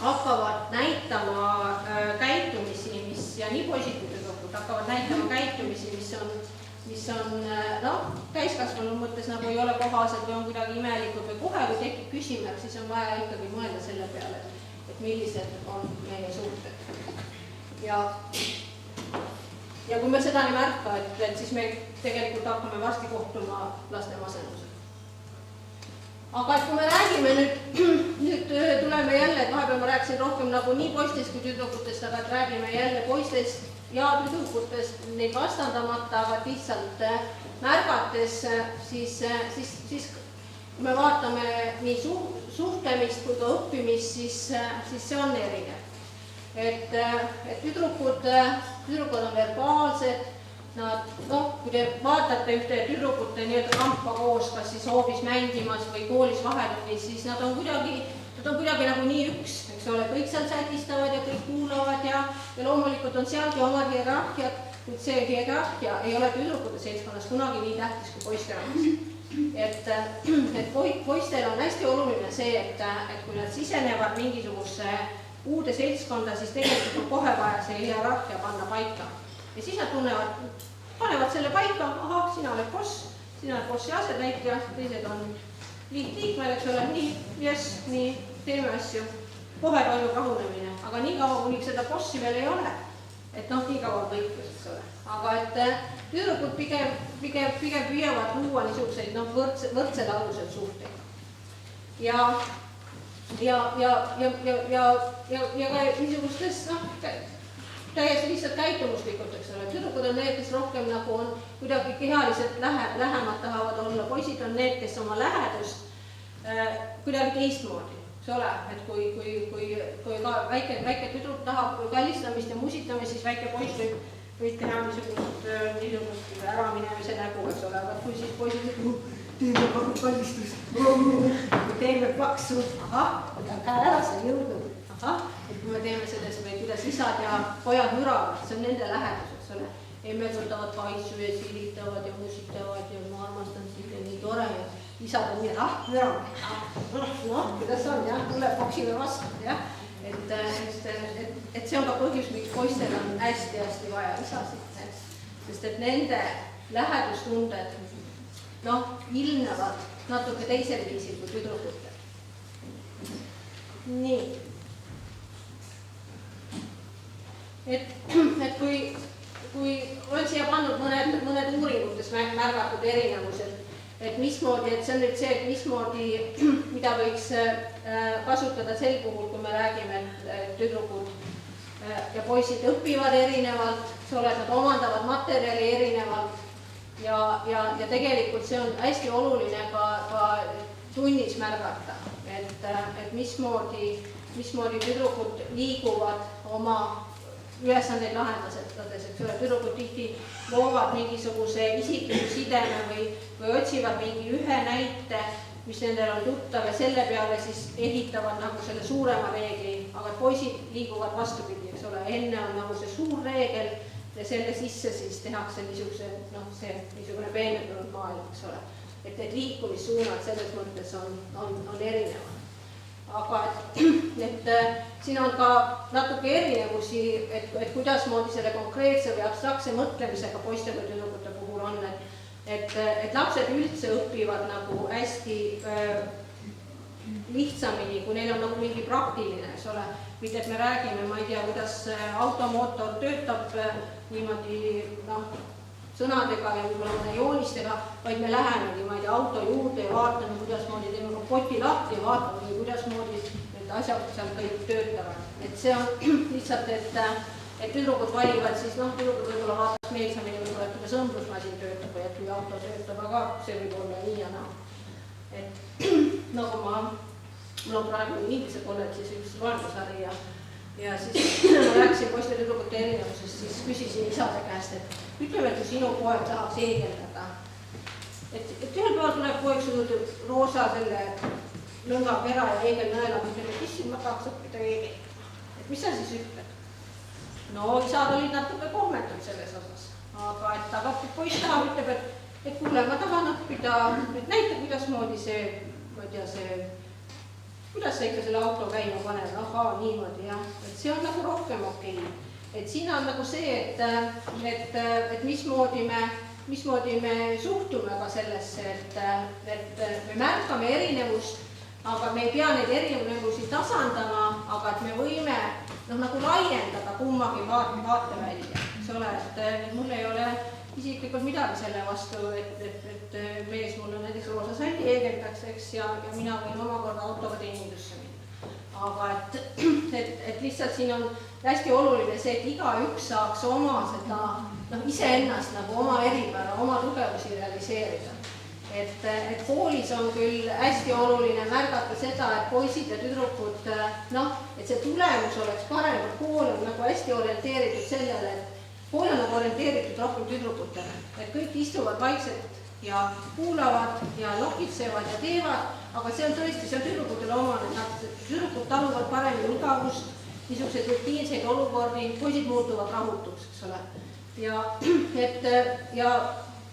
hakkavad näitama käitumisi, ja nii positiivselt hakkavad näitama käitumisi, mis on täiskasvanu mõttes nagu ei ole kohased või on kuidagi imelikud või kohe, kui tekib küsimärk, siis on vaja ikkagi mõelda selle peale, et millised on meie suhted. Ja kui me seda ei märka, et siis me tegelikult hakkame varsti kohtuma laste masendusega. Aga et kui me räägime nüüd tuleme jälle, et vahepeal ma rääkisin rohkem nagu nii poistest kui tüdrukutest, aga et räägime jälle poistest ja tüdrukutest neid vastandamata, aga lihtsalt märgates, siis kui me vaatame nii suhtlemist kui ka õppimist, siis see on erinev. Et tüdrukud on verbaalsed, kui te vaatate ühte tüdrukute nii-öelda kampa koos, kas siis hoovis mängimas või koolis vahetunnis, siis nad on kuidagi nagu nii üks, eks ole, kõik seal sätistavad ja kõik kuulavad ja loomulikult on sealgi omad hierarhiad, kuid see hierarhia ei ole tüdrukute seltskonnas kunagi nii tähtis kui poisterannas. Et poistel on hästi oluline see, et kui nad sisenevad mingisuguse uude seltskonda, siis tegelikult on kohe vaja see hierarhia panna paika. Ja siis nad panevad selle paika, ahah, sina oled boss, sina oled bossi asetäitja, teised on liikmed, eks ole, nii, teeme asju, kohe toimub rahunemine, aga nii kaua, kuni seda bossi veel ei ole, et nii kaua on võitlus, eks ole. Aga et tüdrukud pigem püüavad luua niisuguseid võrdsel alusel suhteid. Ja ka niisugustes, täiesti lihtsalt käitumuslikult, eks ole. Tüdrukud on need, kes rohkem nagu on kuidagi kehaliselt lähemad tahavad olla. Poisid on need, kes oma lähedust kuidagi teistmoodi, eks ole. Et kui ka väike tüdruk tahab kallistamist ja musitamist, siis väike poiss võib teha niisugust äraminemise nägu, eks ole. Aga kui siis poisid teeme kallistust, teeme paksu, käe ära, see ei jõudnud. Et kui me teeme selles või kuidas isad ja pojad müravad, see on nende lähedus, eks ole. Emmed võtavad paisu ja silitavad ja musitavad ja ma armastan sind ja nii tore ja isad on nii, müravad. Kuidas on, jah, tule poksime vastu, jah. Et see on ka põhjus, miks poistel on hästi vaja isasid, sest et nende lähedustunded ilmnevad natuke teisel viisil kui tüdrukutel. Nii. Et kui olen siia pannud mõned uuringutes märgatud erinevused, et mismoodi, et see on nüüd see, et mismoodi, mida võiks kasutada sel puhul, kui me räägime, et tüdrukud ja poisid õpivad erinevalt, nad omandavad materjali erinevalt ja tegelikult see on hästi oluline ka tunnis märgata, et mismoodi tüdrukud liiguvad oma ülesandeid lahendades, eks ole, tüdrukud tihti loovad mingisuguse isikliku sideme või otsivad mingi ühe näite, mis nendel on tuttav ja selle peale siis ehitavad nagu selle suurema reegli, aga poisid liiguvad vastupidi, eks ole, enne on nagu see suur reegel ja selle sisse siis tehakse niisugune peenendunud maailm, eks ole. Et liikumissuunad selles mõttes on erinevad. Aga et siin on ka natuke erinevusi, et kuidasmoodi selle konkreetse või abstraktse mõtlemisega poiste või tüdrukute puhul on, et lapsed üldse õpivad nagu hästi lihtsamini, kui neil on nagu mingi praktiline, eks ole. Mitte, et me räägime, ma ei tea, kuidas automootor töötab niimoodi sõnadega ja võib-olla joonistega, vaid me lähemegi, ma ei tea, auto juurde ja vaatame, kuidasmoodi teeme kapoti lahti ja vaatame, kuidasmoodi need asjad seal kõik töötavad. Et see on lihtsalt, et tüdrukud valivad siis, tüdrukud võib-olla vaataks meelsamini, võib-olla, et kui sõmblusmasin töötab või et kui auto töötab, aga see võib olla nii ja naa. Et nagu mul on praegu Inglise kolledžis üks loendusari ja siis ma rääkisin poiste tüdrukute erinevusest, siis küsisin isade käest, et ütleme, et kui sinu poeg tahaks heegeldada, et ühel päeval tuleb poeks juurde roosa selle lõnga kera ja heegelnõela, mis issin, ma tahaks õppida heegelit. Et mis sa siis ütled? No isad olid natuke kohmetud selles osas, aga poiss tahab, ütleb, et kuule, ma tahan õppida, et näita, kuidasmoodi see, ma ei tea, kuidas sa ikka selle auto käima paned, ahaa, niimoodi jah, et see on nagu rohkem okei. Et siin on nagu see, et mismoodi me suhtume ka sellesse, et me märkame erinevust, aga me ei pea neid erinevusi tasandama, aga et me võime nagu laiendada kummagi vaatevälja, eks ole, et mul ei ole isiklikult midagi selle vastu, et mees mulle näiteks roosa salli heegeldaks, eks, ja mina võin omakorda autoga teenindusse minna. Aga et lihtsalt siin on hästi oluline see, et igaüks saaks oma seda iseennast nagu oma eripära, oma tugevusi realiseerida. Et koolis on küll hästi oluline märgata seda, et poisid ja tüdrukud, et see tulemus oleks parem, et kool on nagu hästi orienteeritud sellele, et kool on nagu orienteeritud rohkem tüdrukutele, et kõik istuvad vaikselt ja kuulavad ja nokitsevad ja teevad, aga see on tõesti, see on tüdrukutele omane, et tüdrukud taluvad paremini mugavust, niisuguseid rutiinseid olukordi, poisid muutuvad rahutuks, eks ole. Ja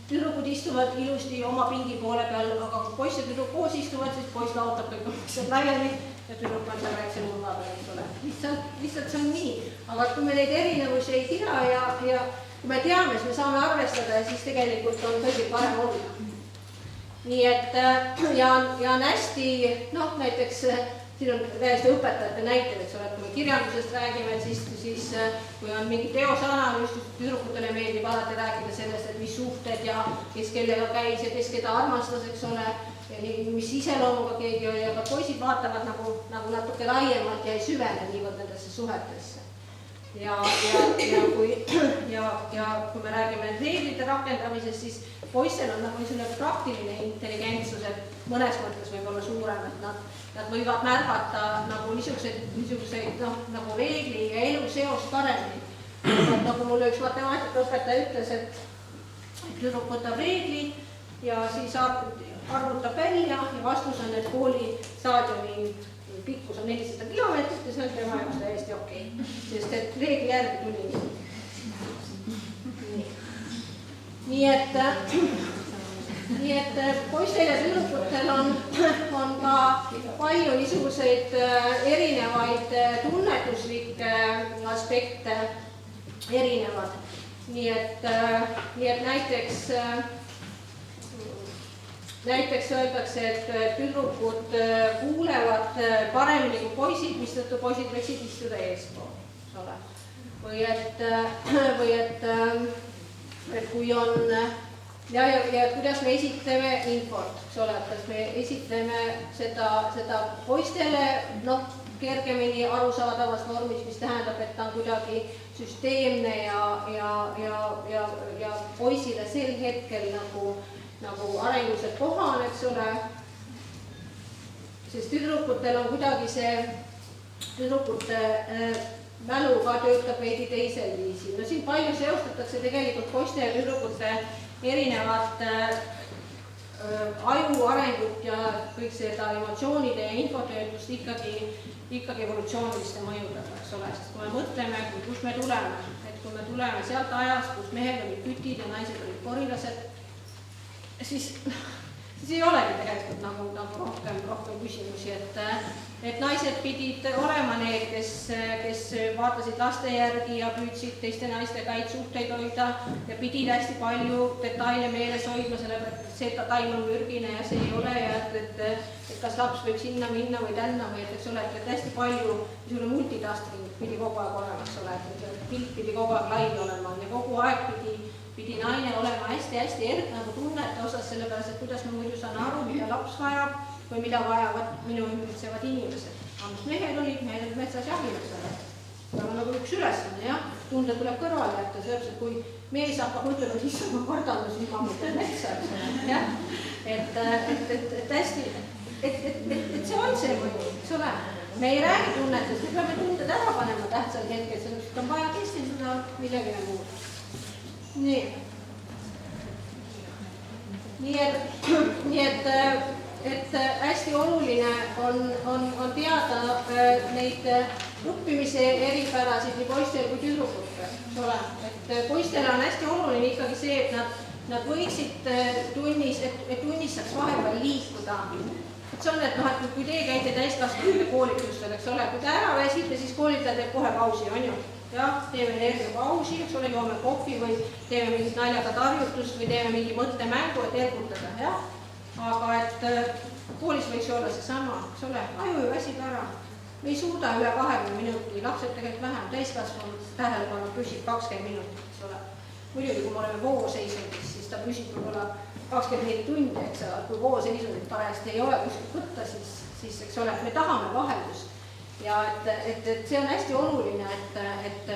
tüdrukud istuvad ilusti oma pingi poole peal, aga kui poiss ja tüdruk koos istuvad, siis poiss laotab kõik mõisted laiali ja tüdruk on seal väikse nurga peal, eks ole. Lihtsalt see on nii, aga kui me neid erinevusi ei tea ja kui me teame, siis me saame arvestada ja siis tegelikult on kõigil parem olla. Nii et ja on hästi, näiteks siin on täiesti õpetajate näited, eks ole, et kui me kirjandusest räägime, siis kui on mingi teosanalüüs, tüdrukutele meeldib alati rääkida sellest, et mis suhted ja kes kellega käis ja kes keda armastas, eks ole, mis iseloomuga keegi oli, aga poisid vaatavad nagu natuke laiemalt ja ei süvene niivõrd nendesse suhetesse. Ja kui me räägime reeglite rakendamisest, siis poistel on nagu niisugune praktiline intelligentsus, et mõnes mõttes võib olla suurem, et nad võivad märgata nagu niisuguseid nagu reegli ja elu seost paremini. Nagu mulle üks matemaatikaõpetaja ütles, et tüdruk võtab reegli ja siis arvutab välja ja vastus on, et kooli staadioni pikkus on 400 kilomeetrit ja see on tema jaoks täiesti okei, sest et reegli järgi tuli. Nii et poistel ja tüdrukutel on ka palju niisuguseid erinevaid tunnetuslikke aspekte erinevad. Nii et näiteks öeldakse, et tüdrukud kuulevad paremini kui poisid, mistõttu poisid võiksid istuda eespool, eks ole. Või et kui on ja kuidas me esitleme infot, eks ole, et kas me esitleme seda poistele kergemini arusaadavas vormis, mis tähendab, et ta on kuidagi süsteemne ja poisile sel hetkel nagu arenguliselt kohane, eks ole, sest tüdrukutel on kuidagi see tüdrukute mälu ka töötab veidi teisel viisil. No siin palju seostatakse tegelikult poiste ja tüdrukute erinevat aju arengut ja kõik seda emotsioonide ja infotöötlust ikkagi evolutsiooniliste mõjudega, eks ole, sest kui me mõtleme, kus me tuleme, et kui me tuleme sealt ajast, kus mehed olid kütid ja naised olid korilased, siis ei olegi tegelikult nagu rohkem küsimusi, et naised pidid olema need, kes vaatasid laste järgi ja püüdsid teiste naistega häid suhteid hoida ja pidid hästi palju detaile meeles hoidma, sellepärast et see taim on mürgine ja see ei ole ja et kas laps võib sinna minna või tänna või et eks ole, et hästi palju niisugune multitasking pidi kogu aeg olema, eks ole, et pilt pidi kogu aeg lai olema ja kogu aeg pidi naine olema hästi nagu tunnete osas, sellepärast, et kuidas ma muidu saan aru, mida laps vajab või mida vajavad minu ümbritsevad inimesed. Aga mehed olid metsas jahimas selle. See on nagu üks ülesanne, jah. Tunde tuleb kõrvale jätta, see öeldes, et kui mees hakkab mõtlema, et issand, ma kardan, siis ma mõtlen metsa, jah. Et hästi, et see on see mõju, eks ole. Me ei räägi tunnetest, me peame tunded ära panema tähtsal hetkel, selleks on vaja keskenduda millegile muud. Nii. nii et hästi oluline on teada neid õppimise eripärasid nii poistel kui tüdrukutel. Et poistele on hästi oluline ikkagi see, et nad võiksid tunnis saaks vahepeal liikuda. See on, et kui teie käite täiskasvanute koolitustel, eks ole, kui te ära väsite, siis koolitaja teeb kohe pausi, on ju? Jah, teeme energiapausi, eks ole, joome kohvi või teeme mingit naljaga tarjutust või teeme mingi mõttemängu, et ergutada, jah? Aga et koolis võiks olla see sama, eks ole, aju väsib ära. Me ei suuda üle 20 minuti, lapsed tegelikult vähem, täiskasvanud tähelepanu püsib 20 minutit, eks ole. Muidugi, kui me oleme vooseisundis, siis ta püsib võib-olla 24 tundi, eks ole, kui vooseisundit parajasti ei ole kuskilt võtta, siis eks ole, me tahame vaheldust. Ja et see on hästi oluline, et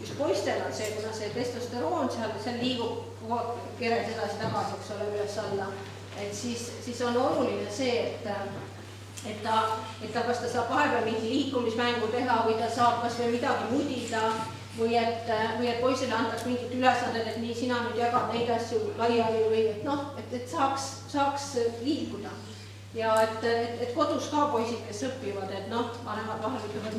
just poistel on see, kuna see testosteroon seal liigub keres edasi tagasi, eks ole, üles alla, et siis on oluline see, et ta kas ta saab vahepeal mingi liikumismängu teha või ta saab kas või midagi mudida või et poisile antaks mingit ülesanded, et nii sina nüüd jagad neid asju laiali või et saaks liikuda. Ja et kodus ka poisid, kes õpivad, et vanemad vahel ütlevad,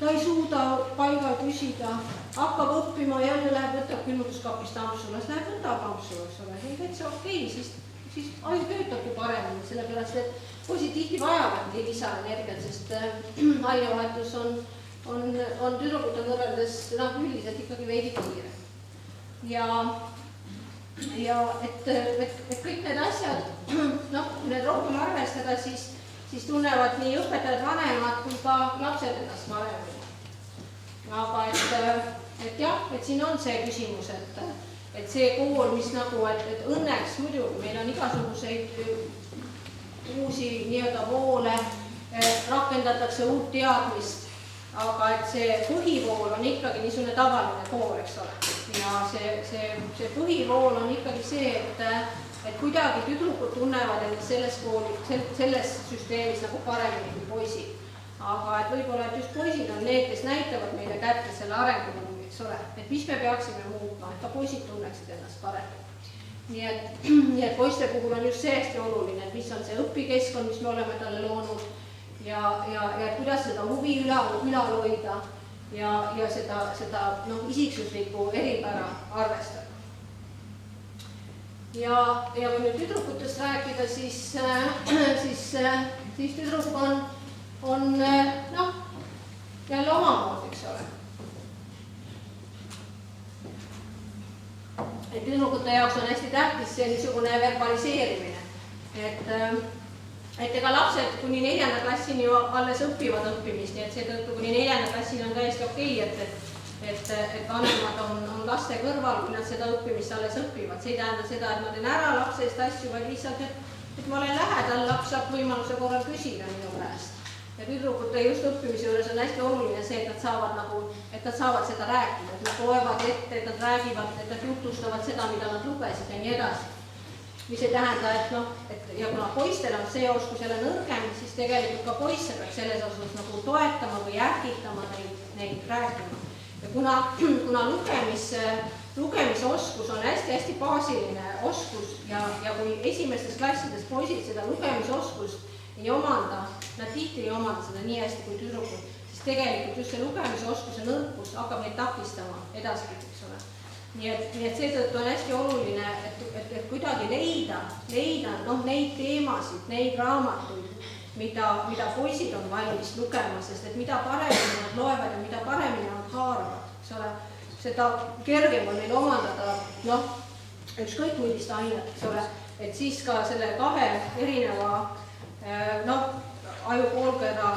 ta ei suuda paigal püsida, hakkab õppima, jälle läheb, võtab külmutuskapist ampsu, läheb võtab ampsu, eks ole, see on täitsa okei, siis aju töötabki paremini, sellepärast et poisid tihti vajavad lisaenergiat, sest ainevahetus on tüdrukute võrreldes üldiselt ikkagi veidi kiire. Ja et kõik need asjad, kui need rohkem arvestada, siis tunnevad nii õpetajad vanemad kui ka lapsed ennast paremini. Aga et jah, et siin on see küsimus, et see kool, mis nagu, et õnneks muidugi meil on igasuguseid uusi nii-öelda voole, rakendatakse uut teadmist, aga et see põhivool on ikkagi niisugune tavaline kool, eks ole. Ja see põhivool on ikkagi see, et kuidagi tüdrukud tunnevad ennast selles süsteemis nagu paremini kui poisid. Aga et võib-olla, et just poisid on need, kes näitavad meile kätte selle arenguruumi, eks ole. Et mis me peaksime muutma, et ka poisid tunneksid ennast paremini. Nii et poiste puhul on just see hästi oluline, et mis on see õpikeskkond, mis me oleme talle loonud ja kuidas seda huvi ülal hoida ja seda isiksuslikku eripära arvestada. Ja kui nüüd tüdrukutest rääkida, siis tüdruk on jälle omamoodi, eks ole. Et tüdrukute jaoks on hästi tähtis see niisugune verbaliseerimine, et ega lapsed kuni 4. klassini ju alles õppivad õppimist, nii et seetõttu kuni 4. klassini on täiesti okei, et vanemad on laste kõrval, kui nad seda õppimist alles õppivad. See ei tähenda seda, et ma teen ära lapse eest asju, vaid lihtsalt, et ma olen lähedal, laps saab võimaluse korral küsida minu käest. Ja tüdrukute just õppimise juures on hästi oluline see, et nad saavad seda rääkida, et nad loevad ette, et nad räägivad, et nad jutustavad seda, mida nad lugesid ja nii edasi. Mis ei tähenda, et kuna poistel on see oskus jälle nõrgem, siis tegelikult ka poisse peaks selles osas nagu toetama või ärgitama neid rääkima. Ja kuna lugemisoskus on hästi-hästi baasiline oskus ja kui esimestes klassides poisid seda lugemisoskust ei omanda, nad tihti ei omanda seda nii hästi kui tüdrukud, siis tegelikult just see lugemisoskuse nõrkus hakkab neid takistama edaspidi, eks ole. Nii et seetõttu on hästi oluline, et kuidagi leida neid teemasid, neid raamatuid, mida poisid on valmis lugema, sest et mida paremini nad loevad ja mida paremini nad haaravad, eks ole, seda kergem on neil omandada, ükskõik millist ainet, eks ole, et siis ka selle kahe erineva ajupoolkera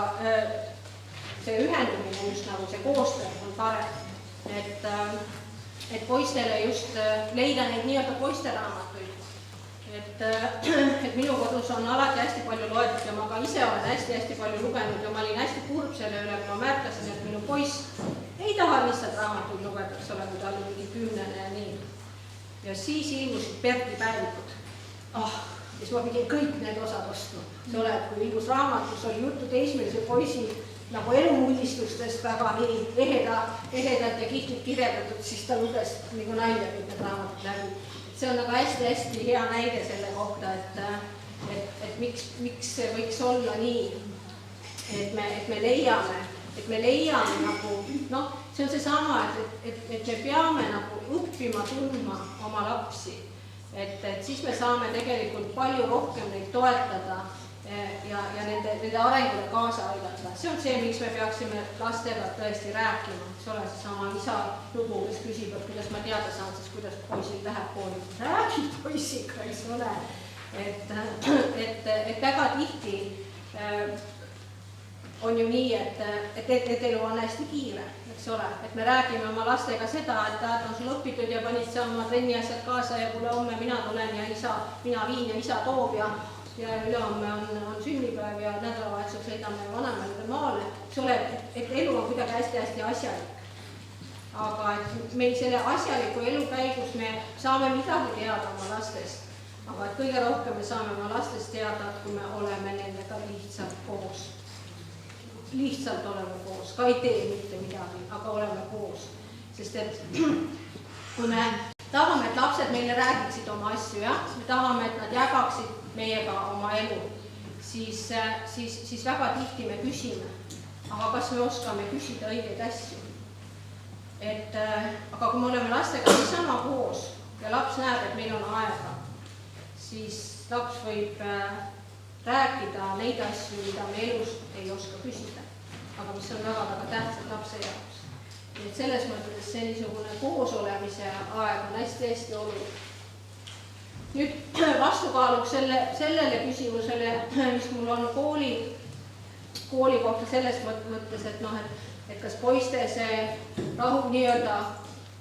see ühendumine just nagu see koostöö on parem, et poistele just leida neid nii-öelda poisteraamatuid. Et minu kodus on alati hästi palju loetud ja ma ka ise olen hästi palju lugenud ja ma olin hästi kurb selle üle, kui ma märkasin, et minu poiss ei taha lihtsalt raamatuid lugeda, eks ole, kui ta oli mingi 10 ja nii. Ja siis ilmusid Berti päevikud. Siis ma pidin kõik need osad ostma. See ole, et kui ilmus raamatus oli juttu teismelise poisi nagu elumullistustest väga nii ehedalt ja kihvlilt kirjeldatud, siis ta luges nagu nalja kõik need raamatud läbi. see on nagu hästi-hästi hea näide selle kohta, et miks see võiks olla nii, et me leiame nagu, noh, see on seesama, et me peame nagu õppima tundma oma lapsi, et siis me saame tegelikult palju rohkem neid toetada ja nende arengule kaasa aidata. See on see, miks me peaksime lastega tõesti rääkima, eks ole, seesama isa lugu, kes küsib, et kuidas ma teada saan, siis kuidas poisil läheb kooli. Räägi poisiga, eks ole. Et väga tihti on ju nii, et elu on hästi kiire, eks ole. Et me räägime oma lastega seda, et taad on sul õpitud ja panid sa oma trenni asjad kaasa ja kuule homme mina tulen ja mina viin ja isa toob ja ülehomme on sünnipäev ja nädalavahetusel sõidame vanemale maale, eks ole, et elu on kuidagi hästi-hästi asjalik. Aga et meil selle asjaliku elu käigus me saame midagi teada oma lastest, aga et kõige rohkem me saame oma lastest teada, kui me oleme nendega lihtsalt koos. Lihtsalt oleme koos, ka ei tee mitte midagi, aga oleme koos. Sest et kui me tahame, et lapsed meile räägiksid oma asju, me tahame, et nad jagaksid meiega oma elu, siis väga tihti me küsime, aga kas me oskame küsida õigeid asju? Aga kui me oleme lastega niisama koos ja laps näeb, et meil on aega, siis laps võib rääkida neid asju, mida me elus ei oska küsida, aga mis on väga-väga tähtsad lapse jaoks. Et selles mõttes see niisugune koosolemise aeg on hästi-hästi oluline. Nüüd vastukaaluks sellele küsimusele, mis mul on kooli kohta selles mõttes, et kas poiste see rahu nii-öelda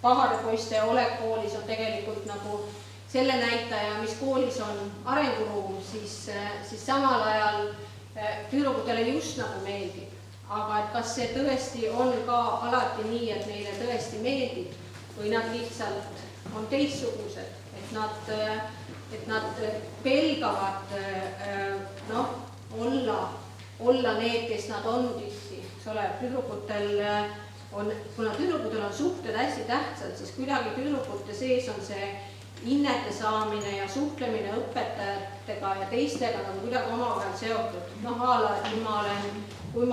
pahade poiste olek koolis on tegelikult nagu selle näitaja, mis koolis on arenguruum, siis samal ajal tüdrukutele just nagu meeldib. Aga et kas see tõesti on ka alati nii, et neile tõesti meeldib või nad lihtsalt on teistsugused, et nad pelgavad olla need, kes nad on tihti, eks ole, kuna tüdrukutel on suhted hästi tähtsad, siis kuidagi tüdrukute sees on see innete saamine ja suhtlemine õpetajatega ja teistega on kuidagi omavahel seotud. Ala, et kui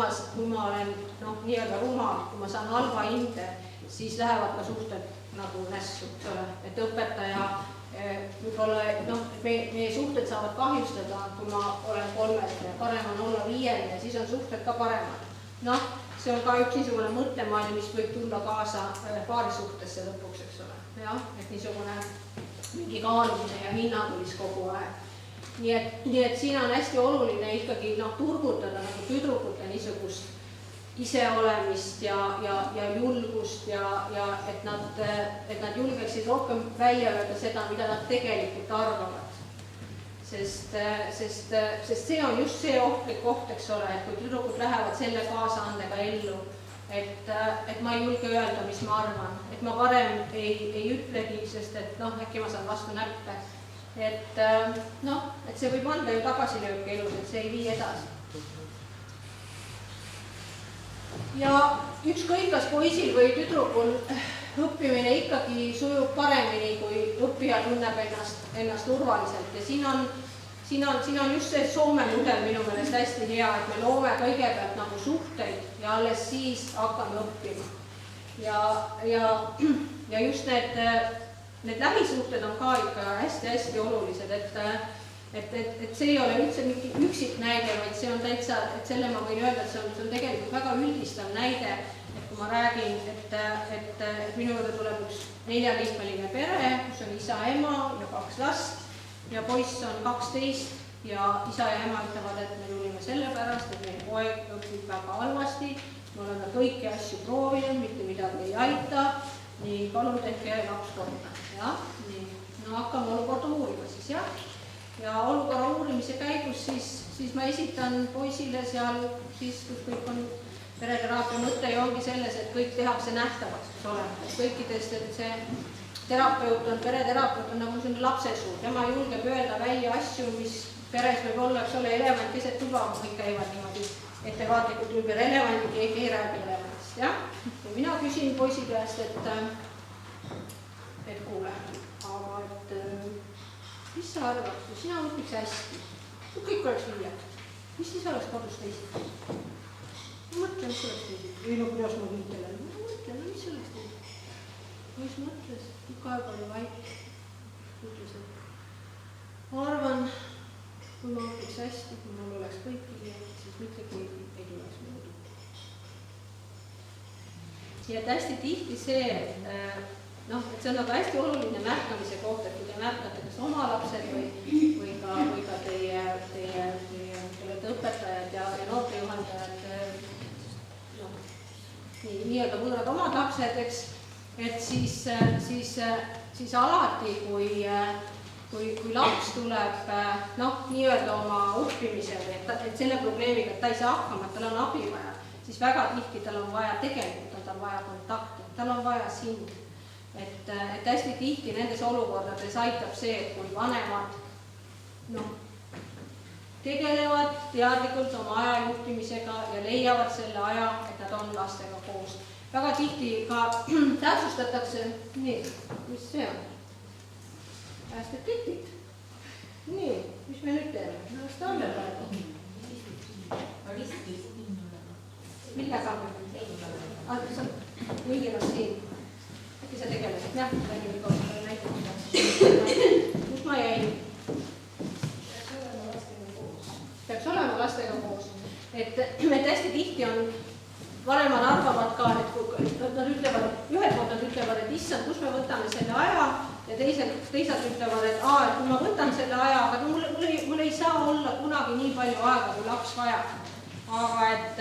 ma olen nii-öelda rumal, kui ma saan halva hinde, siis lähevad ka suhted nagu nässu, eks ole, et õpetaja võib-olla, meie suhted saavad kahjustada, kui ma olen 3, parem on olla 5 ja siis on suhted ka paremad. See on ka üks niisugune mõttemaailm, mis võib tulla kaasa paari suhtesse lõpuks, eks ole. Et niisugune mingi kaalumine ja hinnangulis kogu aeg. Nii et siin on hästi oluline ikkagi turgutada nagu tüdrukute niisugust iseolemist ja julgust ja et nad julgeksid rohkem välja öelda seda, mida nad tegelikult arvavad. Sest see on just see ohtlik koht, eks ole, et kui tüdrukud lähevad selle kaasaandega ellu, et ma ei julge öelda, mis ma arvan, et ma parem ei ütlegi, sest et äkki ma saan vastu näppe. Et see võib anda ju tagasilööki elus, et see ei vii edasi. Ja ükskõik, kas poisil või tüdrukul õppimine ikkagi sujub paremini, kui õppija tunneb ennast turvaliselt. Ja siin on just see Soome mudel minu meelest hästi hea, et me loome kõigepealt nagu suhteid ja alles siis hakkame õppima. Ja just need lähisuhted on ka ikka hästi-hästi olulised, et see ei ole üldse mingi üksik näide, vaid see on täitsa, et selle ma võin öelda, et see on tegelikult väga üldistav näide, et kui ma räägin, et minu juurde tuleb üks 4-liikmeline pere, kus on isa, ema ja 2 last ja poiss on 12 ja isa ja ema ütlevad, et me tulime sellepärast, et meie poeg õpib väga halvasti, me oleme kõiki asju proovinud, mitte midagi ei aita, nii palun tehke laps korda. Hakkame olukorda uurima siis, ja olukorra uurimise käigus siis ma esitan poisile seal, siis kus kõik on pereteraapia mõte ja ongi selles, et kõik tehakse nähtavaks, eks ole. Kõikidest, et see pereterapeut on nagu selline lapsesuu, tema julgeb öelda välja asju, mis peres võib olla, eks ole, elevant keset tuba, kõik käivad niimoodi ettevaatlikult ümber elevanti, keegi ei räägi elevantist, jah. Ja mina küsin poisi käest, et kuule, aga et mis sa arvad, kui sina õpiks hästi, kui kõik oleks viied, mis siis oleks kodus teisiti? Ma mõtlen, mis oleks teisiti. Või no kuidas ma viitele? Ma mõtlen, mis oleks teisiti? Mis mõtles? Tükk aega oli vaik. Ütles, et ma arvan, kui ma õpiks hästi, kui mul oleks kõik viied, siis mitte keegi ei tuleks minu tulla. Ja et hästi tihti see, et et see on nagu hästi oluline märkamise koht, et kui te märkate kas oma lapsed või ka teie õpetajad ja noortejuhendajad, nii-öelda võõrad omad lapsed, eks, et siis alati, kui laps tuleb nii-öelda oma õppimisega, et selle probleemiga, et ta ei saa hakkama, et tal on abi vaja, siis väga tihti tal on vaja tegelikult, tal on vaja kontakti, tal on vaja sind. Et hästi tihti nendes olukordades aitab see, et kui vanemad tegelevad teadlikult oma aja juhtimisega ja leiavad selle aja, et nad on lastega koos. Väga tihti ka täpsustatakse, nii, mis see on? Päästed ketid. Nii, mis me nüüd teeme? Mis ta on praegu? Millega? Mingi on siin. Äkki sa tegelesid? Jah, kus ma jäin? Peaks olema lastega koos. Et hästi tihti on, vanemad arvavad ka, et nad ütlevad, ühed poolt nad ütlevad, et issand, kus me võtame selle aja, ja teised ütlevad, et kui ma võtan selle aja, aga mul ei saa olla kunagi nii palju aega, kui laps vajab. Aga et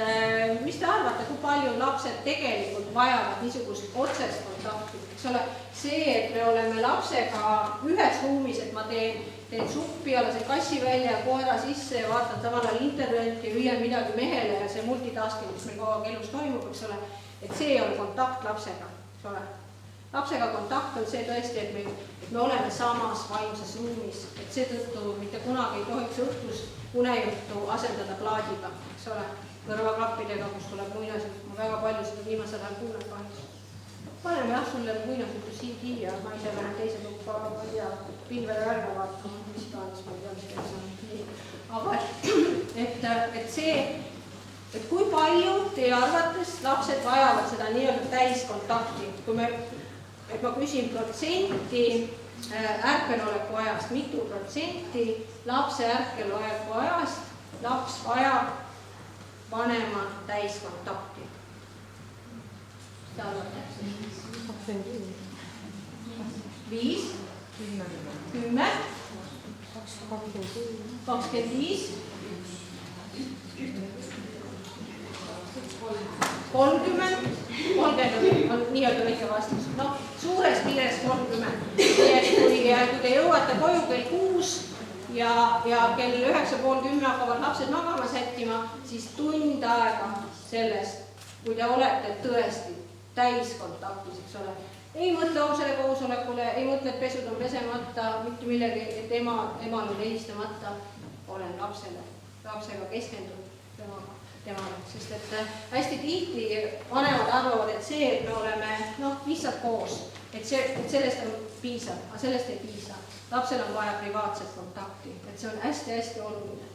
mis te arvate, kui palju lapsed tegelikult vajavad niisugust otsest kontakti? Eks ole, see, et me oleme lapsega ühes ruumis, et ma teen suppi, alasin kassi välja ja koera sisse ja vaatan samal ajal internetti ja hüüan midagi mehele ja see multitasking, mis meil kogu aeg elus toimub, eks ole, et see on kontakt lapsega, eks ole. Lapsega kontakt on see tõesti, et me oleme samas vaimses ruumis, et seetõttu mitte kunagi ei tohiks õhtus unejuttu asendada plaadiga, eks ole, kõrvaklappidega, kus tuleb muinasjutt, ma väga palju seda viimasel ajal kuulen kahjuks. Paneme jah sulle muinasjutu CD ja ma ise lähen teise tuppa, ma ei tea, pilvele värga vaatama, mis tahes, ma ei tea, mis teeks on. Aga et see, et kui palju teie arvates lapsed vajavad seda nii-öelda täiskontakti, et ma küsin protsenti ärkveloleku ajast, mitu protsenti lapse ärkveloleku ajast laps vajab vanema täiskontakti. Mida arvate? 5, 10, 25, 30 on nii-öelda õige vastus. Suures piires 30. Kui te jõuate koju kell 6 ja kell 9:30 hakkavad lapsed magama sättima, siis tund aega sellest, kui te olete tõesti täiskontaktis, eks ole. Ei mõtle homsele koosolekule, ei mõtle, et pesud on pesemata, mitte millegi, et emal on helistamata, olen lapsega keskendunud temale, sest et hästi tihti vanemad arvavad, et see, et me oleme lihtsalt koos, et sellest on piisav, aga sellest ei piisa. Lapsel on vaja privaatset kontakti, et see on hästi-hästi oluline.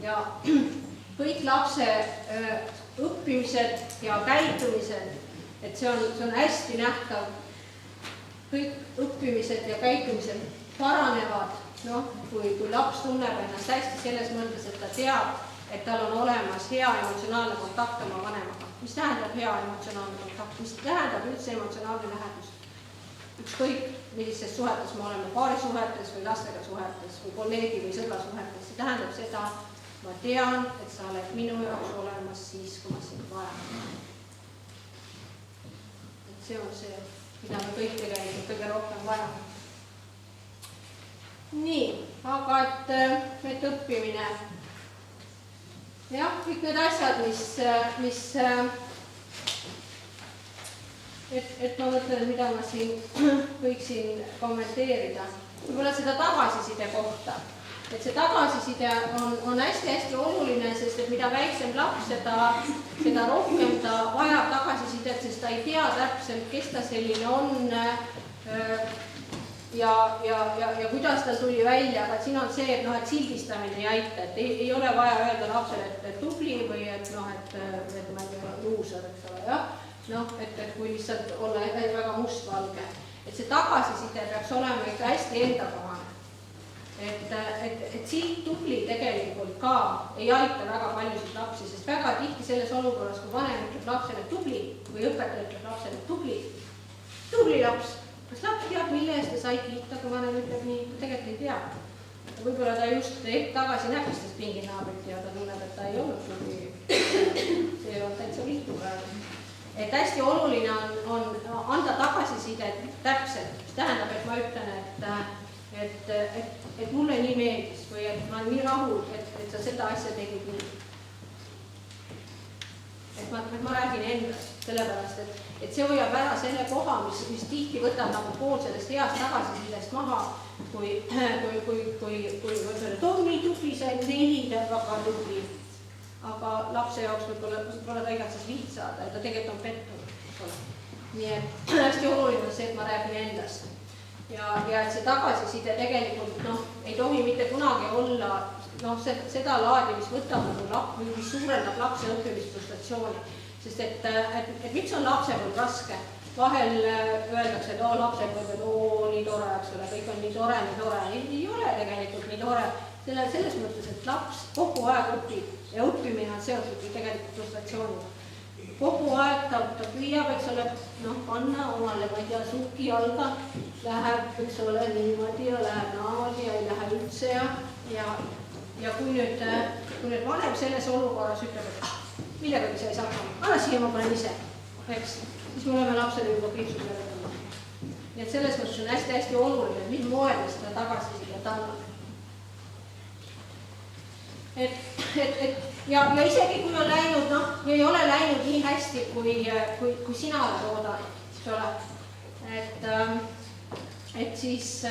Ja kõik lapse õppimised ja käitumised, et see on hästi nähtav. Kõik õppimised ja käitumised paranevad, kui laps tunneb ennast hästi selles mõttes, et ta teab, et tal on olemas hea emotsionaalne kontakt oma vanemaga. Mis tähendab hea emotsionaalne kontakt? Mis tähendab üldse emotsionaalne lähedus? Ükskõik, millises suhetes me oleme, paarisuhetes või lastega suhetes või kolleegi või sõbra suhetes. See tähendab seda, ma tean, et sa oled minu jaoks olemas siis, kui ma sind vajan. Et see on see, mida me kõik tegelikult kõige rohkem vajame. Nii, aga et õppimine, jah, kõik need asjad, et ma mõtlen, mida ma siin võiksin kommenteerida. Võib-olla seda tagasiside kohta. et see tagasiside on hästi-hästi oluline, sest et mida väiksem laps, seda rohkem ta vajab tagasisidet, sest ta ei tea täpselt, kes ta selline on ja kuidas tal tuli välja, aga siin on see, et noh, et sildistamine ei aita, et ei ole vaja öelda lapsele, et tubli või et noh, et ma ei tea, luuser, eks ole, jah. Noh, et kui lihtsalt olla väga mustvalge. Et see tagasiside peaks olema ikka hästi endakohane. Et siit tubli tegelikult ka ei aita väga paljusid lapsi, sest väga tihti selles olukorras, kui vanem ütleb lapsele tubli või õpetaja ütleb lapsele tubli laps, kas laps teab, mille eest ta sai kiita, kui vanem ütleb nii, ta tegelikult ei tea. Võib-olla ta just hetk tagasi näpistas pinginaabrit ja ta tunneb, et ta ei olnud tubli. See on täitsa viltu praegu. Et hästi oluline on anda tagasisidet täpselt, mis tähendab, et ma ütlen, et mulle nii meeldis või et ma olen nii rahul, et sa seda asja tegid nii. Et ma räägin endast, sellepärast, et see hoiab ära selle koha, mis tihti võtab nagu pool sellest heast tagasisidest maha, kui too nii tubli, sa ei nelida väga tubli. Aga lapse jaoks võib-olla ta igatsas viit saada ja ta tegelikult on pettunud. Nii et hästi oluline on see, et ma räägin endast. Ja et see tagasiside tegelikult ei tohi mitte kunagi olla seda laadi, mis võtab või mis suurendab lapse õppimisfrustratsiooni. Sest et miks on lapsepõlv raske? Vahel öeldakse, et lapsepõlv, nii tore, eks ole, kõik on nii tore. Ei ole tegelikult nii tore. Selles mõttes, et laps kogu aeg õpib ja õppimine on seotud tegelikult frustratsiooniga. Kogu aeg ta püüab, eks ole, panna omale, ma ei tea, suki jalga, läheb, eks ole, niimoodi ja läheb naamodi ja ei lähe üldse ja kui nüüd vanem selles olukorras ütleb, et millegagi sa ei saa hakkama, anna siia ma panen ise, eks, siis me oleme lapsele juba kriipsud üle võtama. Nii et selles mõttes on hästi-hästi oluline, mis moel seda tagasisidet annab. Ja isegi kui on läinud, ei ole läinud nii hästi, kui sina oled oodanud, eks ole. Et siis